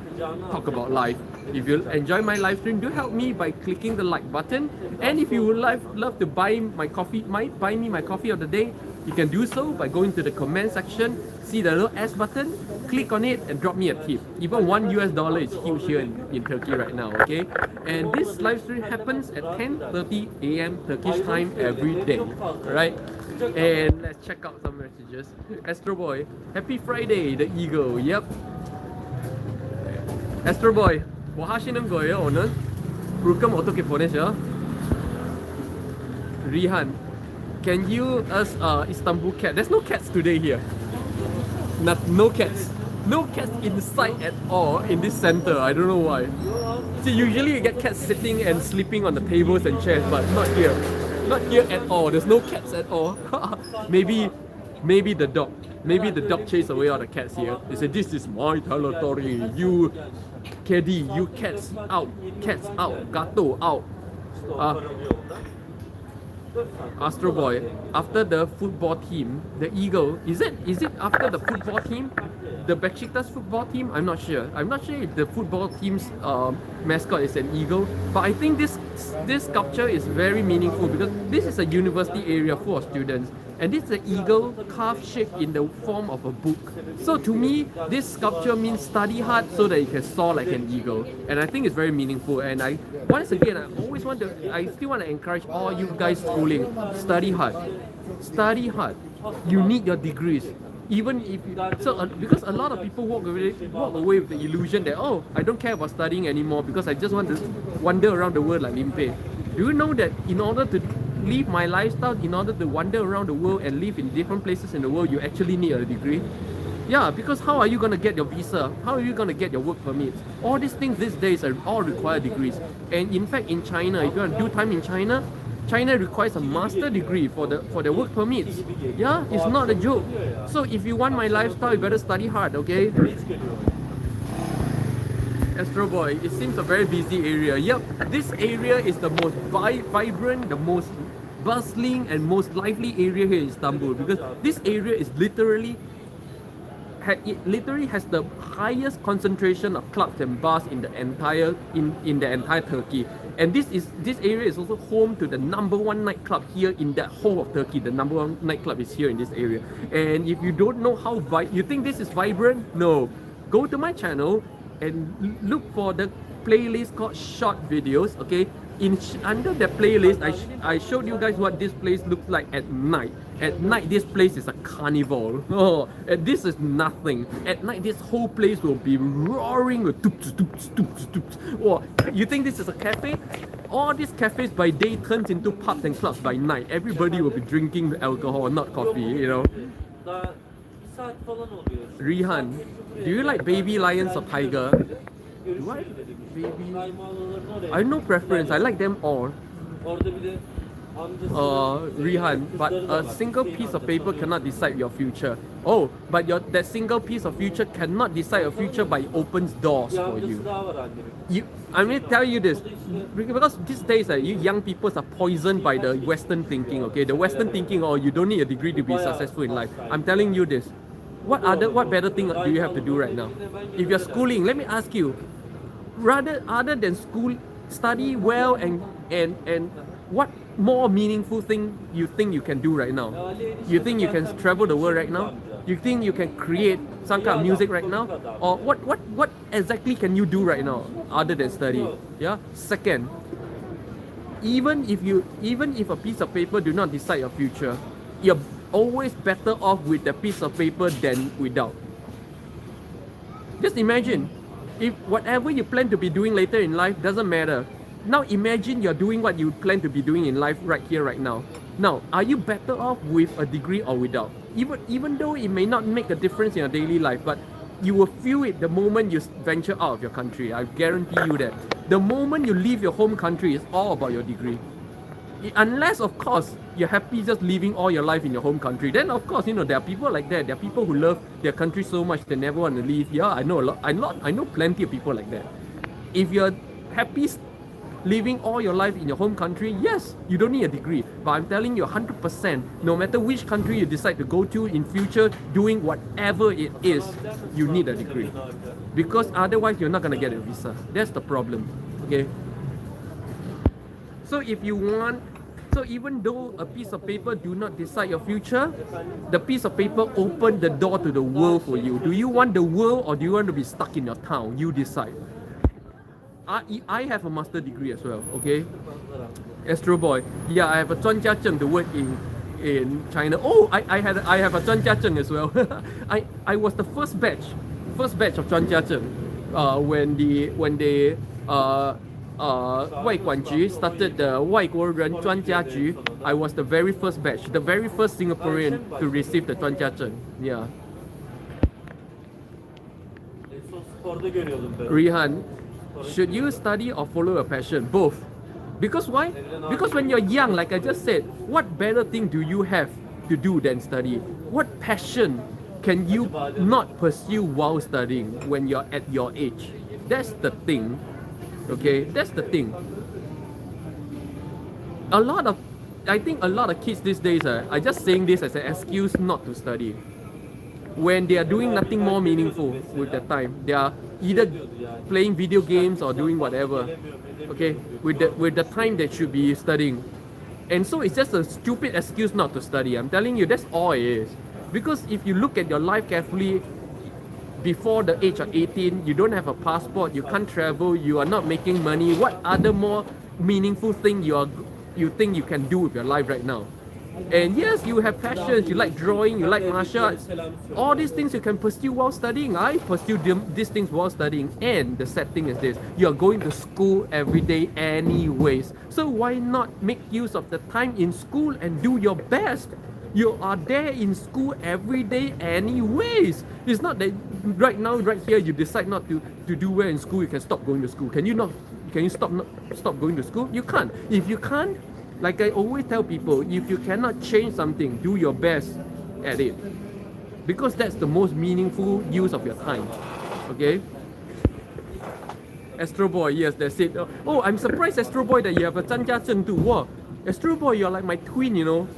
talk about life. If you enjoy my live stream, do help me by clicking the like button. And if you would love to buy my coffee, buy me my coffee of the day, you can do so by going to the comment section, see the little S button, click on it, and drop me a tip. Even $1 is huge here in Turkey right now, okay? And this live stream happens at 10:30 a.m. Turkish time every day, alright? And let's check out some messages. Astro Boy, happy Friday, the eagle. Yep. Astro Boy, 뭐 하시는 거예요 오늘? 불금 어떻게 보내셔? Rihan, can you us Istanbul cat? There's no cats today here. No cats. No cats in sight at all in this center. I don't know why. See, usually you get cats sitting and sleeping on the tables and chairs, but not here. Not here at all. There's no cats at all. Maybe the dog. Maybe the dog chased away all the cats here. They said, "This is my territory. You, Caddy, you cats out. Cats out. Gato out." Astro Boy, after the football team, the eagle, is it after the football team? The Besiktas football team? I'm not sure. I'm not sure if the football team's mascot is an eagle, but I think this sculpture is very meaningful because this is a university area full of students, and this is an eagle carved shape in the form of a book. So to me, this sculpture means study hard so that you can soar like an eagle, and I think it's very meaningful. And I still want to encourage all you guys schooling, study hard. Study hard. You need your degrees. Even if because a lot of people walk away with the illusion that, oh, I don't care about studying anymore because I just want to wander around the world like Limpeh. Do you know that in order to live my lifestyle, in order to wander around the world and live in different places in the world, you actually need a degree? Yeah, because how are you going to get your visa? How are you going to get your work permits? All these things these days all require degrees. And in fact, in China, if you want to do time in China, China requires a master degree for the work permits. Yeah, it's not a joke. So if you want my lifestyle, you better study hard, okay? Astro Boy, it seems a very busy area. Yep, this area is the most vibrant, the most bustling and most lively area here in Istanbul because this area is literally has the highest concentration of clubs and bars in the entire Turkey. And this area is also home to the #1 nightclub here in the whole of Turkey. The #1 nightclub is here in this area. And if you don't know how you think this is vibrant? No. Go to my channel and look for the playlist called short videos, okay? under the playlist, I showed you guys what this place looks like at night. At night, this place is a carnival. Oh, and this is nothing. At night, this whole place will be roaring with toops, toops, toops, toops. Oh, you think this is a cafe? All these cafes by day turns into pubs and clubs by night. Everybody will be drinking alcohol, not coffee, you know. Rihan, do you like baby lions or tiger? Do I baby? I have no preference. I like them all. Rihan, but a single piece of paper cannot decide your future. Oh, but that single piece of future cannot decide your future, but it opens doors for you. I'm going to tell you this, because these days you young people are poisoned by the Western thinking. Okay, the Western thinking, oh, you don't need a degree to be successful in life. I'm telling you this. What better thing do you have to do right now? If you're schooling, let me ask you, other than school, study well and what more meaningful thing you think you can do right now? You think you can travel the world right now? You think you can create some kind of music right now? Or what exactly can you do right now other than study? Yeah. Second, even if a piece of paper do not decide your future, you're always better off with a piece of paper than without. Just imagine, if whatever you plan to be doing later in life doesn't matter. Now imagine you're doing what you plan to be doing in life right here, right now. Now, are you better off with a degree or without? Even though it may not make a difference in your daily life, but you will feel it the moment you venture out of your country. I guarantee you that. The moment you leave your home country, it's all about your degree. Unless, of course, you're happy just living all your life in your home country, then of course, there are people like that. There are people who love their country so much they never want to leave. Yeah, I know a lot. I know plenty of people like that. If you're happy living all your life in your home country, yes, you don't need a degree. But I'm telling you 100%, no matter which country you decide to go to in future, doing whatever it is, you need a degree. Because otherwise, you're not going to get a visa. That's the problem. Okay? So even though a piece of paper do not decide your future, the piece of paper open the door to the world for you. Do you want the world or do you want to be stuck in your town? You decide. I have a master degree as well, okay? Astro Boy. Yeah, I have a 专家证 the word in China. Oh, I have a 专家证 as well. I was the first batch of 专家证. When they 外管局 started the 外国人专家局, I was the very first batch, the very first Singaporean to receive the 专家证. Yeah. Rihan, should you study or follow a passion? Both. Because why? Because when you're young, like I just said, what better thing do you have to do than study? What passion can you not pursue while studying when you're at your age? That's the thing. Okay, that's the thing. I think a lot of kids these days are just saying this as an excuse not to study. When they are doing nothing more meaningful with their time, they are either playing video games or doing whatever. Okay, with the time they should be studying. And so it's just a stupid excuse not to study. I'm telling you, that's all it is. Because if you look at your life carefully, before the age of 18, you don't have a passport, you can't travel, you are not making money. What other more meaningful thing you think you can do with your life right now? And yes, you have passions, you like drawing, you like martial arts. All these things you can pursue while studying. I pursue these things while studying. And the sad thing is this, you are going to school every day anyways. So why not make use of the time in school and do your best? You are there in school every day anyways. It's not that right now, right here, you decide not to do well in school, you can stop going to school. Can you stop going to school? You can't. If you can't, like I always tell people, if you cannot change something, do your best at it. Because that's the most meaningful use of your time. Okay? Astro Boy, yes, that's it. Oh, I'm surprised, Astro Boy, that you have a 专家证 too. Wow. Astro Boy, you're like my twin,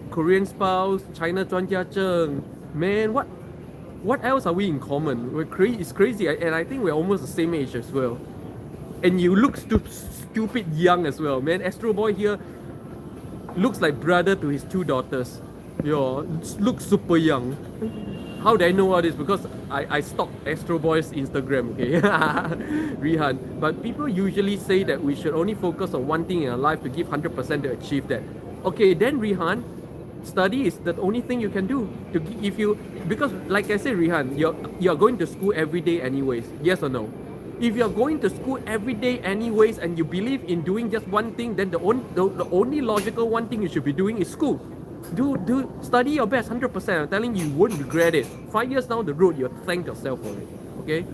Korean spouse, China 专家证. Man, what else are we in common? It's crazy, and I think we're almost the same age as well. And you look stupid young as well, man. Astro Boy here looks like brother to his two daughters. Yeah, look super young. How do I know all this? Because I stalk Astro Boy's Instagram, okay? Rihan. But people usually say that we should only focus on one thing in our life to give 100% to achieve that. Okay, then Rihan, study is the only thing you can do to if you, because like I said, Rihan, you're going to school every day anyways. Yes or no? If you're going to school every day anyways and you believe in doing just one thing, then the only logical one thing you should be doing is school. Do study your best 100%. I'm telling you, you won't regret it. 5 years down the road, you'll thank yourself for it. Okay?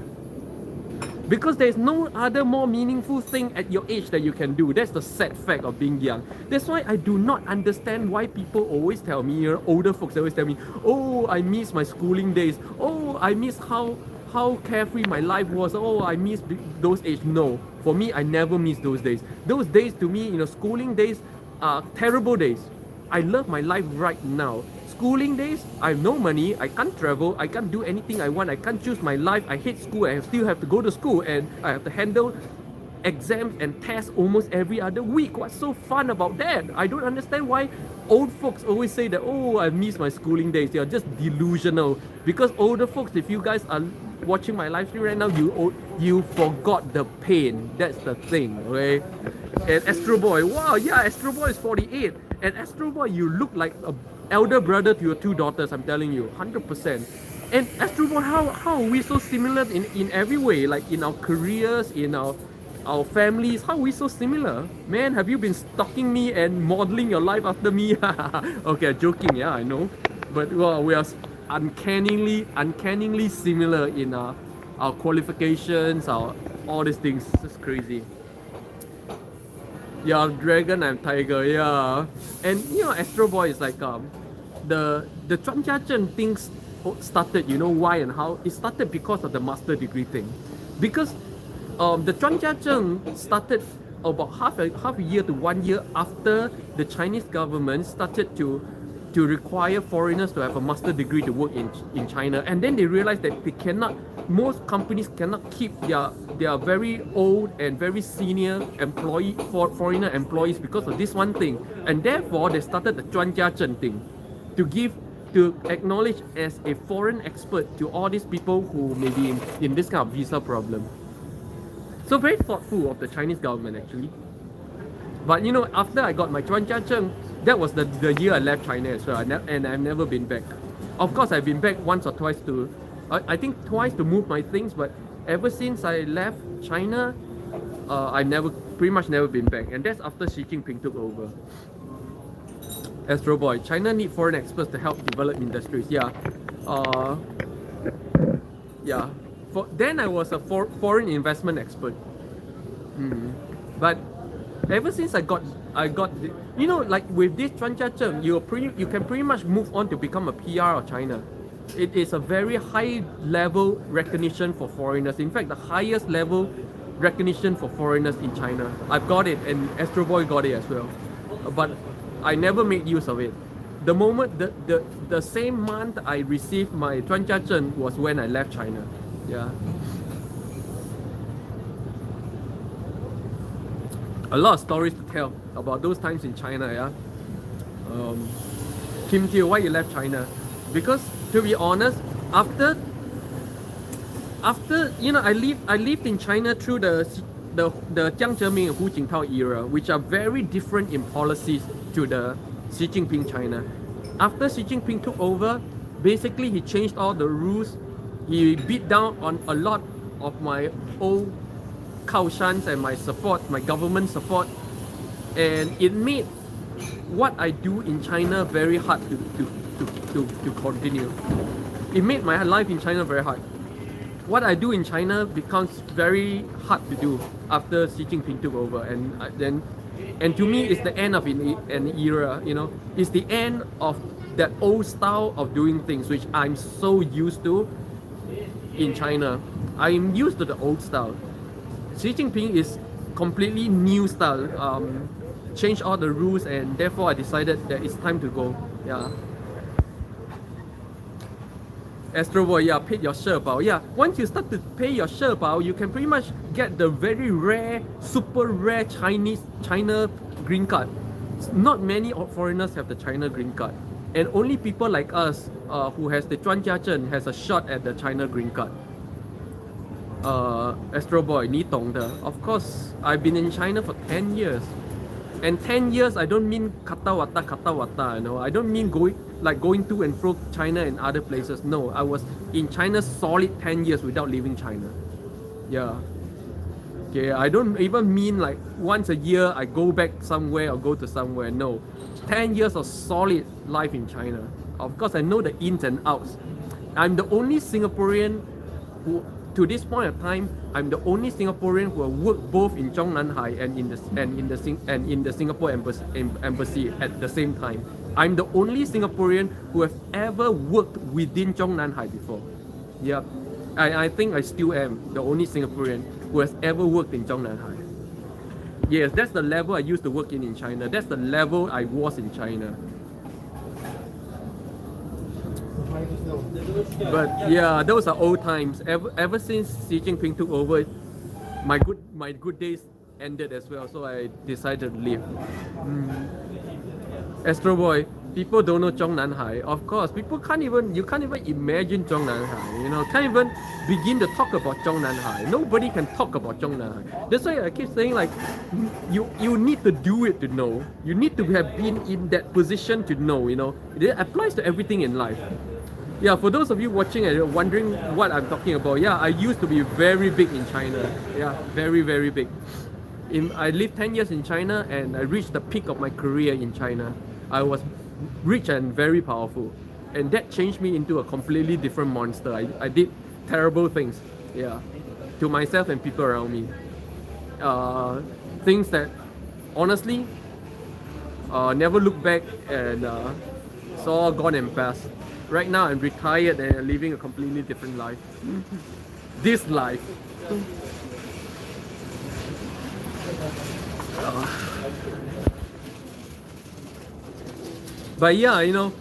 Because there's no other more meaningful thing at your age that you can do. That's the sad fact of being young. That's why I do not understand why people always tell me, older folks always tell me, oh, I miss my schooling days. Oh, I miss how carefree my life was. Oh, I miss those age. No, for me, I never miss those days. Those days to me, schooling days are terrible days. I love my life right now. Schooling days, I have no money, I can't travel, I can't do anything I want, I can't choose my life, I hate school, I still have to go to school and I have to handle exams and tests almost every other week. What's so fun about that? I don't understand why old folks always say that, oh, I miss my schooling days. They are just delusional. Because older folks, if you guys are watching my live stream right now, you forgot the pain. That's the thing, okay? And Astro Boy, wow, yeah, Astro Boy is 48. And Astro Boy, you look like an elder brother to your two daughters, I'm telling you, 100%. And Astro Boy, how are we so similar in every way? Like in our careers, in our families, how are we so similar? Man, have you been stalking me and modeling your life after me? Okay, joking, yeah, I know. But well, we are uncannily similar in our qualifications, all these things. It's crazy. Yeah, dragon and tiger, yeah. And Astro Boy is like the Zhuan Jiazhen things started, why and how? It started because of the master degree thing. Because the Zhuan Jiazhen started about half a year to 1 year after the Chinese government started to require foreigners to have a master degree to work in China. And then they realized that most companies cannot keep their very old and very senior foreigner employees because of this one thing. And therefore, they started the Zhuan Jiazhen thing to acknowledge as a foreign expert to all these people who may be in this kind of visa problem. So very thoughtful of the Chinese government actually. But after I got my Zhuan Jiazhen, that was the year I left China as well, and I've never been back. Of course, I've been back once or twice I think twice to move my things, but ever since I left China, I pretty much never been back, and that's after Xi Jinping took over. Astro Boy, China need foreign experts to help develop industries. Yeah, yeah. Then I was a foreign investment expert. But ever since I got like with this Zhuan Jiazhen, you can pretty much move on to become a PR of China. It is a very high level recognition for foreigners. In fact, the highest level recognition for foreigners in China. I've got it, and Astro Boy got it as well. But I never made use of it. The moment the same month I received my Zhuan Jiazhen was when I left China. Yeah. A lot of stories to tell about those times in China, yeah. Kim Teo, why you left China? Because to be honest, after I lived in China through the Jiang Zemin and Hu Jintao era, which are very different in policies to the Xi Jinping China. After Xi Jinping took over, basically he changed all the rules. He beat down on a lot of my old Kaoshans and my government support, and it made what I do in China very hard to continue. It made my life in China very hard. What I do in China becomes very hard to do after Xi Jinping took over, and to me it's the end of an era. It's the end of that old style of doing things which I'm so used to in China. I'm used to the old style. Xi Jinping is completely new style, changed all the rules, and therefore I decided that it's time to go. Yeah. Astro Boy, yeah, paid your 社保. Yeah, once you start to pay your 社保, you can pretty much get the very rare, super rare China green card. Not many foreigners have the China green card. and only people like us who has the 专家证 has a shot at the China green card. Astro Boy, 你懂的. Of course, I've been in China for 10 years. And 10 years, I don't mean kata wata, you know. I don't mean going to and fro China and other places. No, I was in China solid 10 years without leaving China. Yeah. Okay, I don't even mean like once a year I go back somewhere or go to somewhere. No. 10 years of solid life in China. Of course, I know the ins and outs. I'm the only Singaporean who, to this point of time, I'm the only Singaporean who have worked both in Zhongnanhai and in the Singapore embassy at the same time. I'm the only Singaporean who have ever worked within Zhongnanhai before. Yeah, I think I still am the only Singaporean who has ever worked in Zhongnanhai. Yes, that's the level I used to work in China. That's the level I was in China. But yeah, those are old times. Ever since Xi Jinping took over, my good days ended as well. So I decided to leave. Astro Boy, people don't know Zhongnanhai. Of course, you can't even imagine Zhongnanhai. You know, can't even begin to talk about Zhongnanhai. Nobody can talk about Zhongnanhai. That's why I keep saying like, you need to do it to know. You need to have been in that position to know. You know, it applies to everything in life. Yeah, for those of you watching and wondering what I'm talking about, yeah, I used to be very big in China. Yeah, very big. I lived 10 years in China and I reached the peak of my career in China. I was rich and very powerful. And that changed me into a completely different monster. I did terrible things, yeah, to myself and people around me. Things that, honestly, never look back and it's all gone and past. Right now, I'm retired and living a completely different life. This life. But yeah, you know,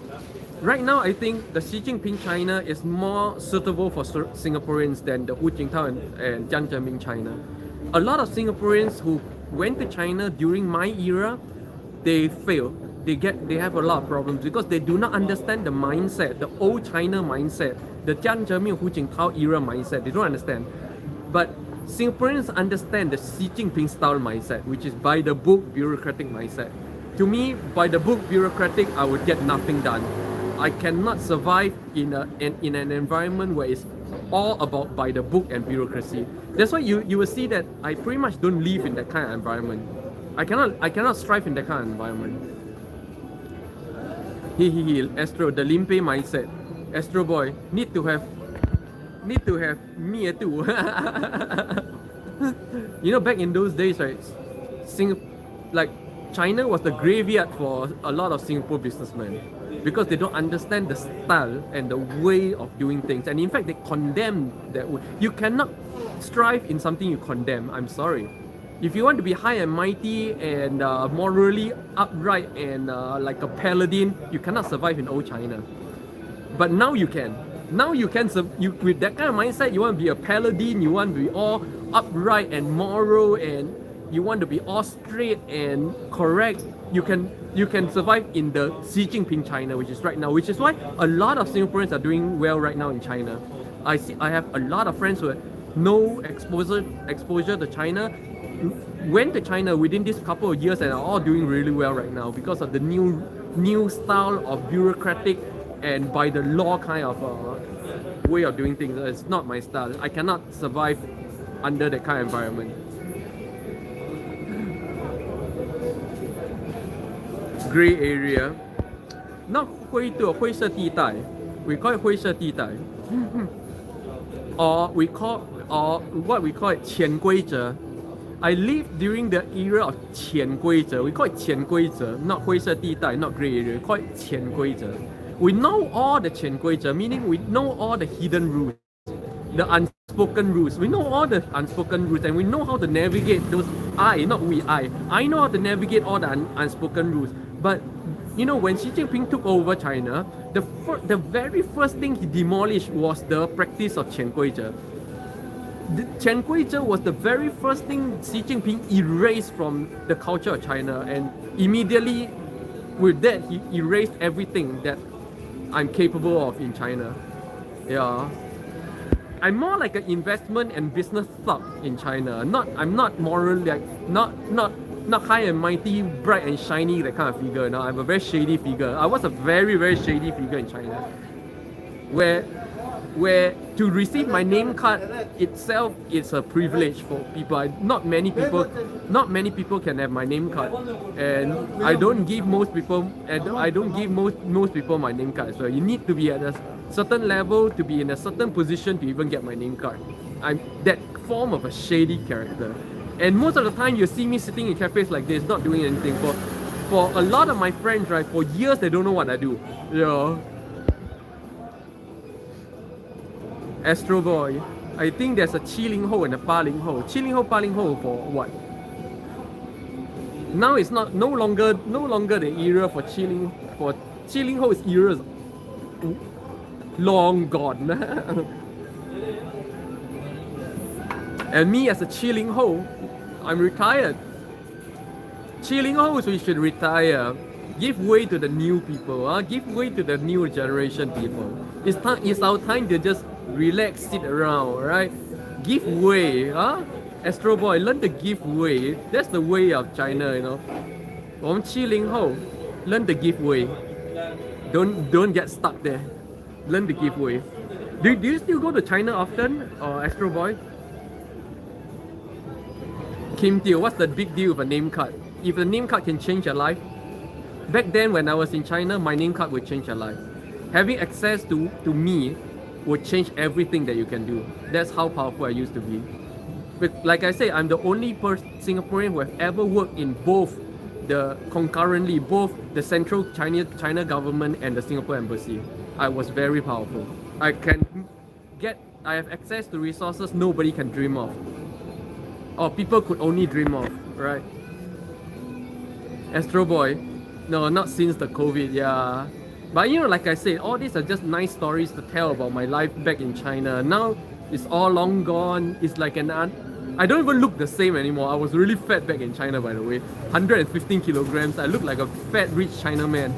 right now I think the Xi Jinping China is more suitable for Singaporeans than the Hu Jintao and Jiang Zemin China. A lot of Singaporeans who went to China during my era, they failed. They have a lot of problems because they do not understand the mindset, the old China mindset, the Jiang Zemin, Hu Jintao era mindset. They don't understand. But Singaporeans understand the Xi Jinping style mindset, which is by the book bureaucratic mindset. To me, by the book bureaucratic, I would get nothing done. I cannot survive in an environment where it's all about by the book and bureaucracy. That's why you will see that I pretty much don't live in that kind of environment. I cannot strive in that kind of environment. Astro, the Limpeh mindset. Astro Boy, need to have me too. You know, back in those days, right? China was the graveyard for a lot of Singapore businessmen because they don't understand the style and the way of doing things, and in fact they condemn that way. You cannot strive in something you condemn. I'm sorry. If you want to be high and mighty and morally upright and like a paladin, you cannot survive in old China. But now you can. Now you can. With that kind of mindset, you want to be a paladin. You want to be all upright and moral, and you want to be all straight and correct. You can survive in the Xi Jinping China, which is right now. Which is why a lot of Singaporeans are doing well right now in China. I have a lot of friends who have no exposure to China, went to China within this couple of years and are all doing really well right now because of the new style of bureaucratic and by the law kind of way of doing things. It's not my style. I cannot survive under that kind of environment. Gray area, not 灰色地带. We call it 灰色地带. or what we call it 潜规则. I lived during the era of 潜规则. We call it 潜规则, not 灰色地带, not gray area. We call it 潜规则. We know all the 潜规则, meaning we know all the hidden rules, the unspoken rules. We know all the unspoken rules, and we know how to navigate those. I know how to navigate all the unspoken rules. But you know, when Xi Jinping took over China, the very first thing he demolished was the practice of 潜规则. The 潜规则 was the very first thing Xi Jinping erased from the culture of China, and immediately with that, he erased everything that I'm capable of in China. Yeah. I'm more like an investment and business thug in China. I'm not morally like not high and mighty, bright and shiny that kind of figure. No, I'm a very shady figure. I was a very very shady figure in China, where to receive my name card itself is a privilege for people. Not many people can have my name card, and I don't give most people most people my name card. So you need to be at a certain level to be in a certain position to even get my name card. I'm that form of a shady character, and most of the time you see me sitting in cafes like this, not doing anything. For a lot of my friends, right, for years they don't know what I do. Yeah. Astro Boy, I think there's a 70后 and a 80后. 70后, 80后for what? Now it's no longer the era for 70后's era is long gone. And me as a 70后, I'm retired. 70后, we should retire. Give way to the new people. Give way to the new generation people. It's our time to just relax, sit around, right? Give way. Astro Boy, learn to give way. That's the way of China, you know. 我们70后 learn to give way. Don't get stuck there. Learn to give way. Do you still go to China often, Astro Boy? Kim Teo, what's the big deal with a name card? If a name card can change your life, back then when I was in China, my name card would change your life. Having access to me would change everything that you can do. That's how powerful I used to be. But like I say, I'm the only Singaporean who have ever worked in both the central China government and the Singapore embassy. I was very powerful. I have access to resources nobody can dream of. Or people could only dream of, right? Astro Boy, no, not since the COVID, yeah. But you know, like I said, all these are just nice stories to tell about my life back in China. Now it's all long gone. It's like I don't even look the same anymore. I was really fat back in China, by the way. 115 kilograms. I look like a fat, rich Chinaman.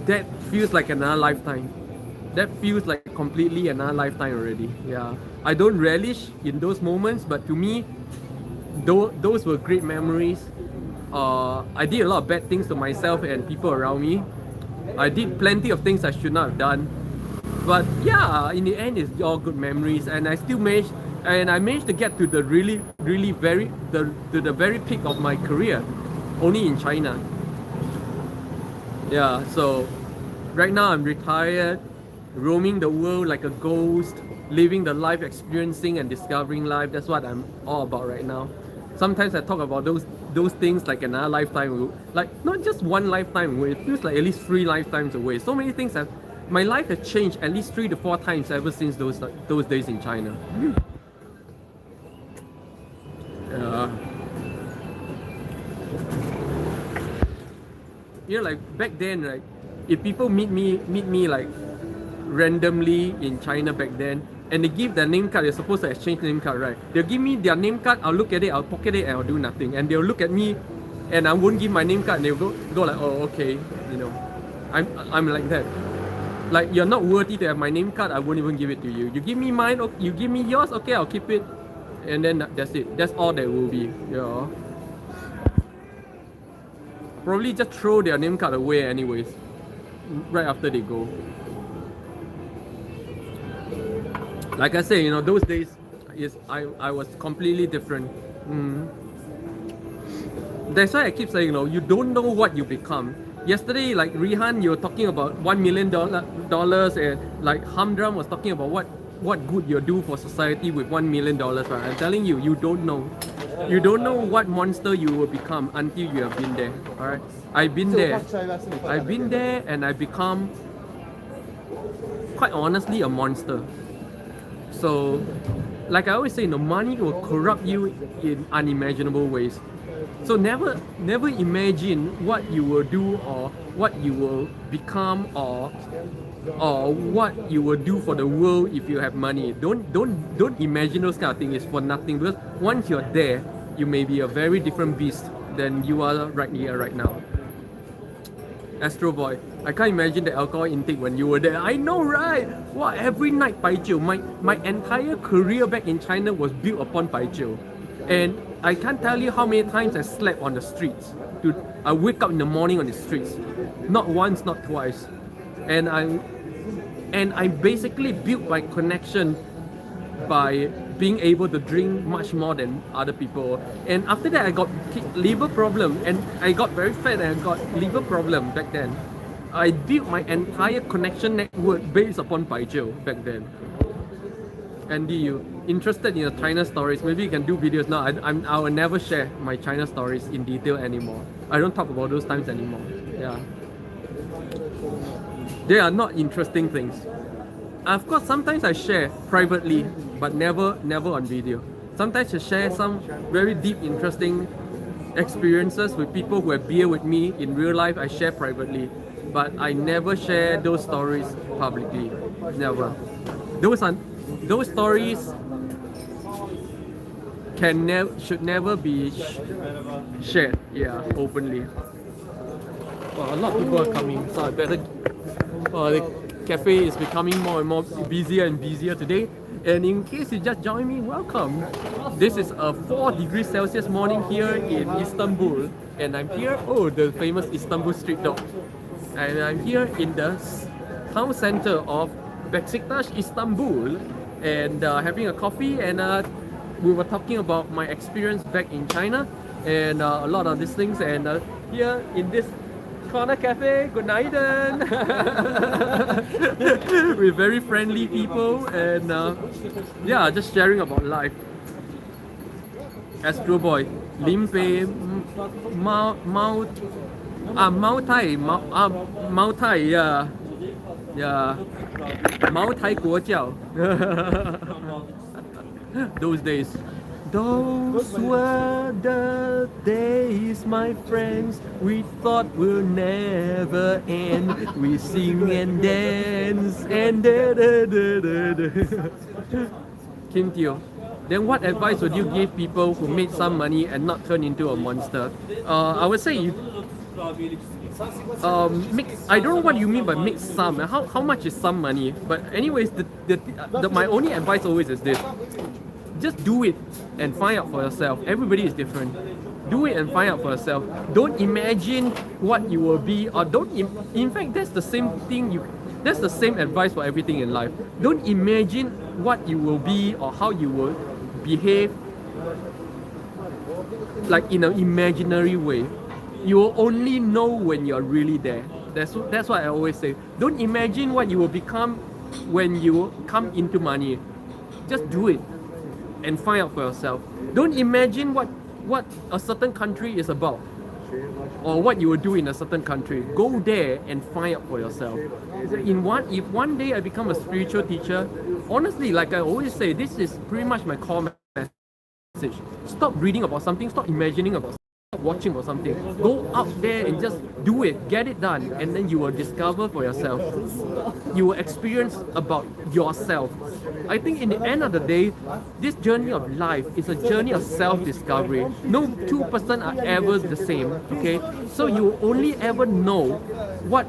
That feels like another lifetime. That feels like completely another lifetime already. Yeah. I don't relish in those moments, but to me, those were great memories. I did a lot of bad things to myself and people around me. I did plenty of things I should not have done. But yeah, in the end, it's all good memories, and I managed to get to the the very peak of my career, only in China. Yeah, so right now I'm retired, roaming the world like a ghost, living the life, experiencing and discovering life. That's what I'm all about right now. Sometimes I talk about those things like another lifetime, like not just one lifetime away. It feels like at least 3 lifetimes away. So many things my life has changed at least 3 to 4 times ever since those days in China. Yeah. You know, like back then, right? If people meet me like randomly in China back then, and they give their name card, they're supposed to exchange name card, right? They'll give me their name card, I'll look at it, I'll pocket it, and I'll do nothing. And they'll look at me, and I won't give my name card, and they'll go like, oh, okay, you know. I'm like that. Like, you're not worthy to have my name card, I won't even give it to you. You give me mine, you give me yours, okay, I'll keep it. And then that's it. That's all there will be. Yeah. Probably just throw their name card away anyways, right after they go. Like I say, you know, those days I was completely different. That's why I keep saying, you know, you don't know what you become. Yesterday, like Rihan, you were talking about $1 million, and like Hamdram was talking about what good you do for society with $1 million. Right? I'm telling you, you don't know. You don't know what monster you will become until you have been there. Alright? I've been there. I've been there, and I become, quite honestly, a monster. So, like I always say, money will corrupt you in unimaginable ways. So never imagine what you will do or what you will become or what you will do for the world if you have money. Don't imagine those kind of things. It's for nothing, because once you're there, you may be a very different beast than you are right here, right now. Astro Boy, I can't imagine the alcohol intake when you were there. I know, right? Wow, every night baijiu. My entire career back in China was built upon baijiu. And I can't tell you how many times I slept on the streets. Dude, I wake up in the morning on the streets. Not once, not twice. And I basically built my connection by being able to drink much more than other people. And after that, I got liver problem, and I got very fat, and I got liver problem back then. I built my entire connection network based upon baijiu back then. Andy, you interested in the China stories? Maybe you can do videos now. I will never share my China stories in detail anymore. I don't talk about those times anymore. Yeah, they are not interesting things. Of course, sometimes I share privately, but never on video. Sometimes I share some very deep, interesting experiences with people who have beer with me in real life. I share privately, but I never share those stories publicly. Never. Those stories should never be shared. Yeah, openly. Well, a lot of people are coming, so I better. The cafe is becoming more and more busier and busier today. And in case you just joined me, welcome. This is a 4 degrees Celsius morning here in Istanbul, and I'm here. Oh, the famous Istanbul street dog. And I'm here in the town center of Besiktas, Istanbul, and having a coffee. And we were talking about my experience back in China and a lot of these things. And here in this corner cafe, good night, we're very friendly people, and yeah, just sharing about life. Astro Boy, Limpeh, Mao Tai, yeah, Mao Tai Guo Jiao. Those days. Those were the days, my friends, we thought will never end. We sing and dance and Kim Teo. Then what advice would you give people who made some money and not turn into a monster? I would say I don't know what you mean by make some. How much is some money? But anyways, my only advice always is this. Just do it and find out for yourself. Everybody is different. Do it and find out for yourself. Don't imagine what you will be, or in fact, that's the same thing. That's the same advice for everything in life. Don't imagine what you will be or how you will behave like in an imaginary way. You will only know when you're really there. That's what I always say. Don't imagine what you will become when you come into money. Just do it and find out for yourself. Don't imagine what a certain country is about or what you will do in a certain country. Go there and find out for yourself. If one day I become a spiritual teacher, honestly, like I always say, this is pretty much my core message. Stop reading about something, stop imagining about something, stop watching about something. Go out there and just do it, get it done, and then you will discover for yourself. You will experience about yourself. I think in the end of the day, this journey of life is a journey of self-discovery. No two persons are ever the same, okay? So you will only ever know what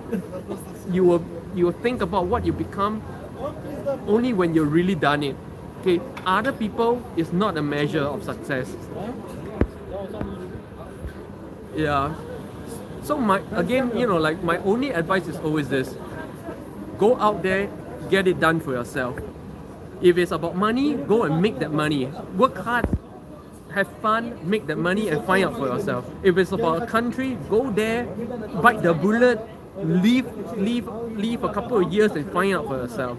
you will think about what you become only when you've really done it. Okay, other people is not a measure of success. Yeah. So my only advice is always this. Go out there, get it done for yourself. If it's about money, go and make that money. Work hard, have fun, make that money and find out for yourself. If it's about a country, go there, bite the bullet, leave a couple of years and find out for yourself.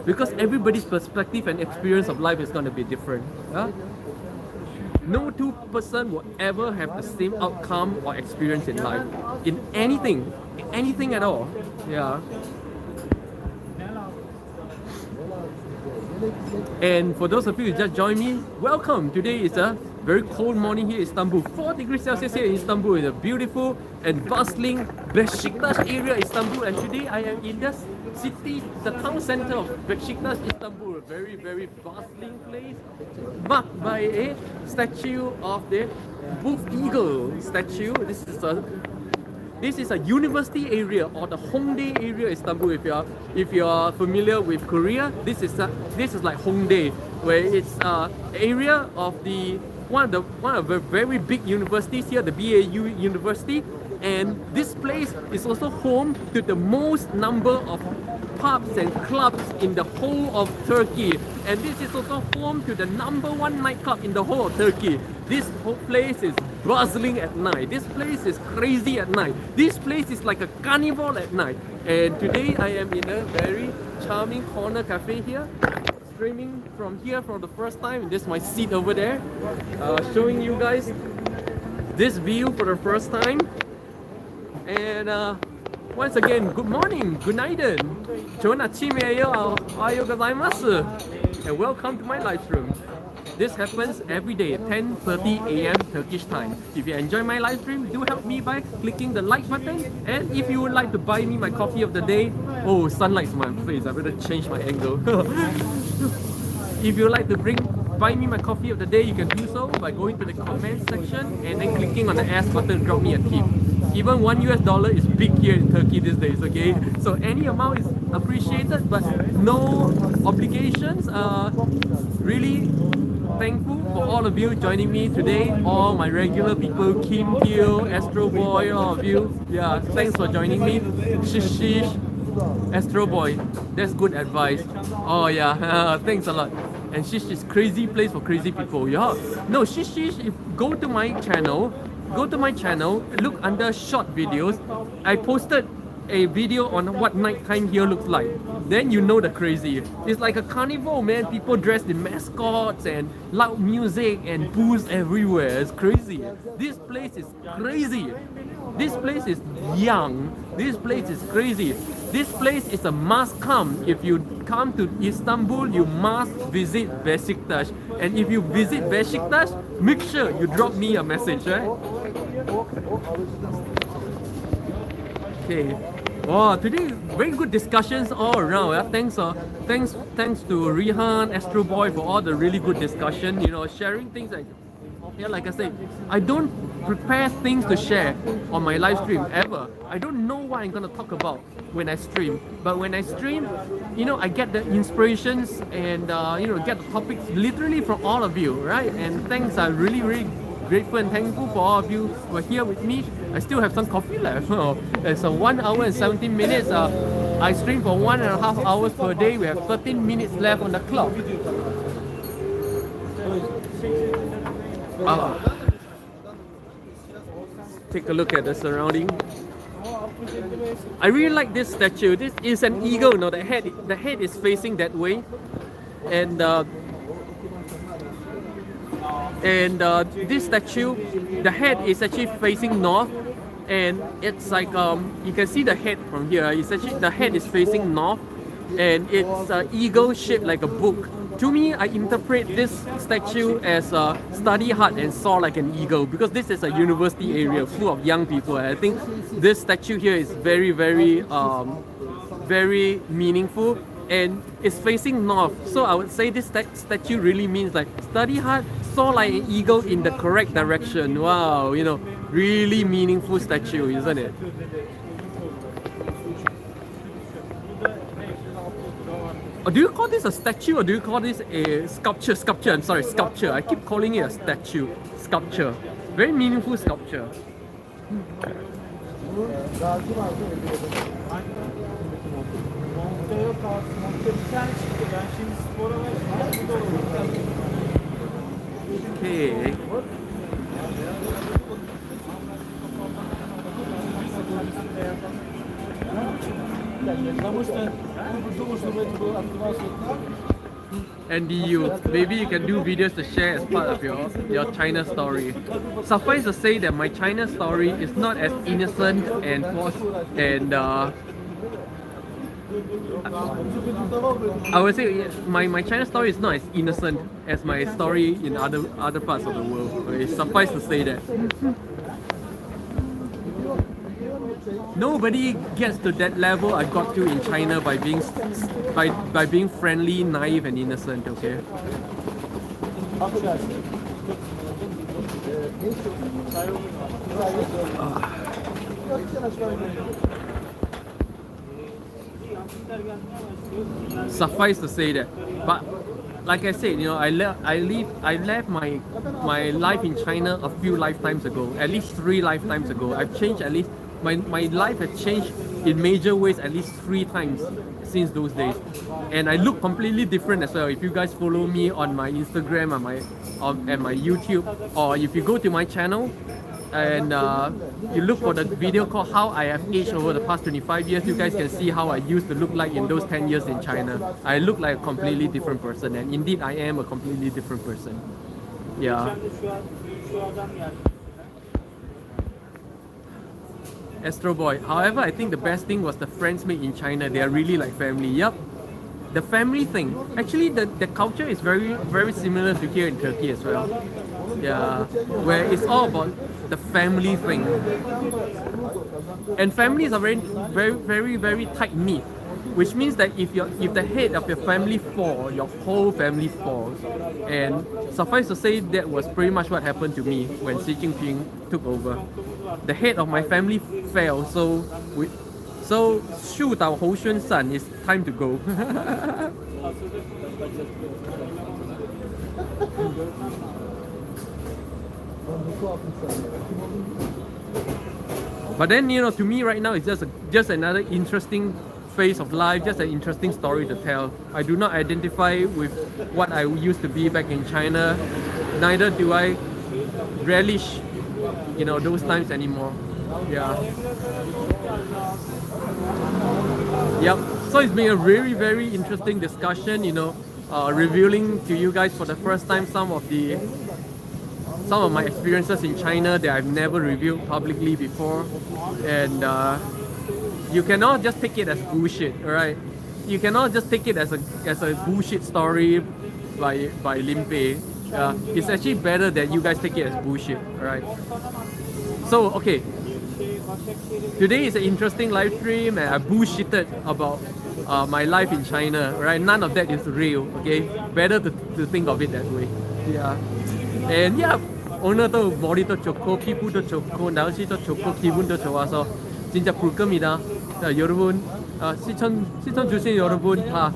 Because everybody's perspective and experience of life is going to be different. Yeah? No two person will ever have the same outcome or experience in life. In anything at all. Yeah. And for those of you who just joined me, welcome. Today is a very cold morning here in Istanbul. 4 degrees Celsius here in Istanbul, in a beautiful and bustling Besiktas area, Istanbul. And today I am in the city, the town center of Besiktas, Istanbul. A very, very bustling place, marked by a statue of the Bull Eagle statue. This is a This is a university area or the Hongdae area, Istanbul. If you are familiar with Korea, this is like Hongdae, where it's area of the one of the very big universities here, the BAU University, and this place is also home to the most number of pubs and clubs in the whole of Turkey, and this is also home to the #1 nightclub in the whole of Turkey. This whole place is bustling at night. This place is crazy at night. This place is like a carnival at night. And today I am in a very charming corner cafe here, streaming from here for the first time. This is my seat over there, showing you guys this view for the first time. And once again, good morning, günaydın, 좋은 아침이에요, 아요 gozaimasu, and welcome to my live stream. This happens every day, 10:30 a.m. Turkish time. If you enjoy my live stream, do help me by clicking the like button. And if you would like to buy me my coffee of the day, oh, sunlight's on my face, I better change my angle. If you would like to buy me my coffee of the day, you can do so by going to the comment section and then clicking on the ask button to drop me a tip. Even $1 is big here in Turkey these days, okay? So any amount is appreciated, but no obligations. Really thankful for all of you joining me today, all my regular people, Kim Hill, Astro Boy, all of you. Yeah, thanks for joining me. Shish, Astro Boy, that's good advice. Oh yeah, thanks a lot. And Shish is crazy place for crazy people. Yeah, no, Shish, if go to my channel, look under short videos. I posted a video on what nighttime here looks like. Then you know the crazy. It's like a carnival, man. People dressed in mascots and loud music and booze everywhere. It's crazy. This place is crazy. This place is young. This place is crazy. This place is a must come. If you come to Istanbul, you must visit Besiktas. And if you visit Besiktas, make sure you drop me a message, right? Okay. Wow, today very good discussions all around. Thanks to Rihan, Astro Boy for all the really good discussion. You know, sharing things like I said, I don't prepare things to share on my live stream ever. I don't know what I'm gonna talk about when I stream. But when I stream, you know, I get the inspirations and get the topics literally from all of you, right? And thanks, I really grateful and thankful for all of you who are here with me. I still have some coffee left. It's 1 hour and 17 minutes. I stream for 1.5 hours per day. We have 13 minutes left on the clock. Take a look at the surrounding. I really like this statue. This is an eagle. No, the head is facing that way, and this statue, the head is actually facing north, and it's like you can see the head from here. It's actually the head is facing north, and it's an eagle shaped like a book. To me, I interpret this statue as study hard and soar like an eagle, because this is a university area full of young people. I think this statue here is very meaningful, and it's facing north. So I would say this statue really means like study hard, soar like an eagle in the correct direction. Wow, you know, really meaningful statue, isn't it? Do you call this a statue or do you call this a sculpture? Sculpture, I'm sorry, sculpture. I keep calling it a statue. Sculpture. Very meaningful sculpture. Okay. NDU, maybe you can do videos to share as part of your China story. Suffice to say that my China story is not as innocent and I would say my China story is not as innocent as my story in other parts of the world. Okay, suffice to say that. Nobody gets to that level I got to in China by being friendly, naive, and innocent. Okay. Suffice to say that, but like I said, I left my life in China a few lifetimes ago, at least 3 lifetimes ago. I've changed at least my life has changed in major ways at least 3 times since those days, and I look completely different as well. If you guys follow me on my Instagram and my YouTube, or if you go to my channel and you look for the video called How I Have Aged Over the Past 25 Years, you guys can see how I used to look like in those 10 years in China. I look like a completely different person, and indeed I am a completely different person. Yeah. Astro Boy. However, I think the best thing was the friends made in China. They are really like family. Yup. The family thing. Actually, the culture is very similar to here in Turkey as well. Yeah, where it's all about the family thing. And families are very tight knit, which means that if the head of your family falls, your whole family falls. And suffice to say, that was pretty much what happened to me when Xi Jinping took over. The head of my family fell, so 树倒猢狲散, it's time to go. But then, to me right now, it's just another interesting phase of life, just an interesting story to tell. I do not identify with what I used to be back in China. Neither do I relish, those times anymore. Yeah. Yep. So it's been a very interesting discussion, revealing to you guys for the first time some of my experiences in China that I've never revealed publicly before. And you cannot just take it as bullshit, alright? You cannot just take it as a bullshit story by Limpeh. It's actually better that you guys take it as bullshit, alright? So, okay. Today is an interesting live stream and I bullshitted about my life in China, right? None of that is real, okay? Better to think of it that way. Yeah. And yeah, 오늘도 머리도 좋고 피부도 좋고 날씨도 좋고 기분도 좋아서 진짜 불금이다. 자, 여러분 시청 주신 여러분 다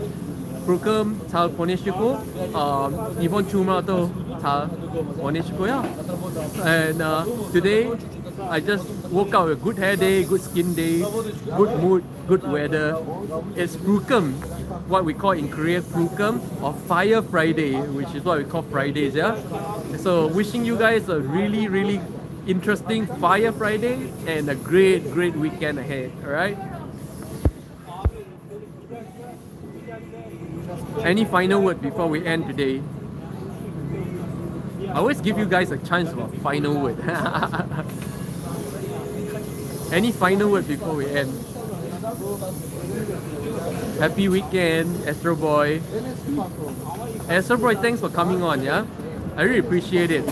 불금 잘 보내시고 이번 주말도 잘 보내시고요. And today I just woke up with a good hair day, good skin day, good mood, good weather. It's 불금, what we call in Korea 불금, or Fire Friday, which is what we call Fridays, yeah? So wishing you guys a really interesting Fire Friday and a great weekend ahead, alright? Any final word before we end today? I always give you guys a chance for a final word. Any final word before we end? Happy weekend, Astro Boy. Astro Boy, thanks for coming on, yeah? I really appreciate it.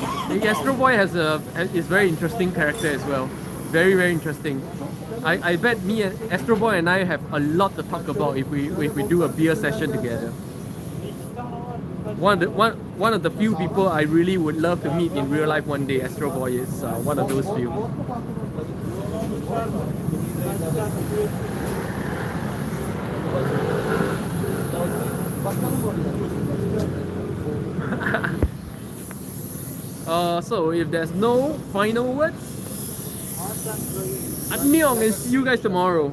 Astro Boy is very interesting character as well. Very interesting. I bet me and Astro Boy and I have a lot to talk about if we do a beer session together. One of the few people I really would love to meet in real life one day. Astro Boy is one of those few. So if there's no final words, annyeong and see you guys tomorrow.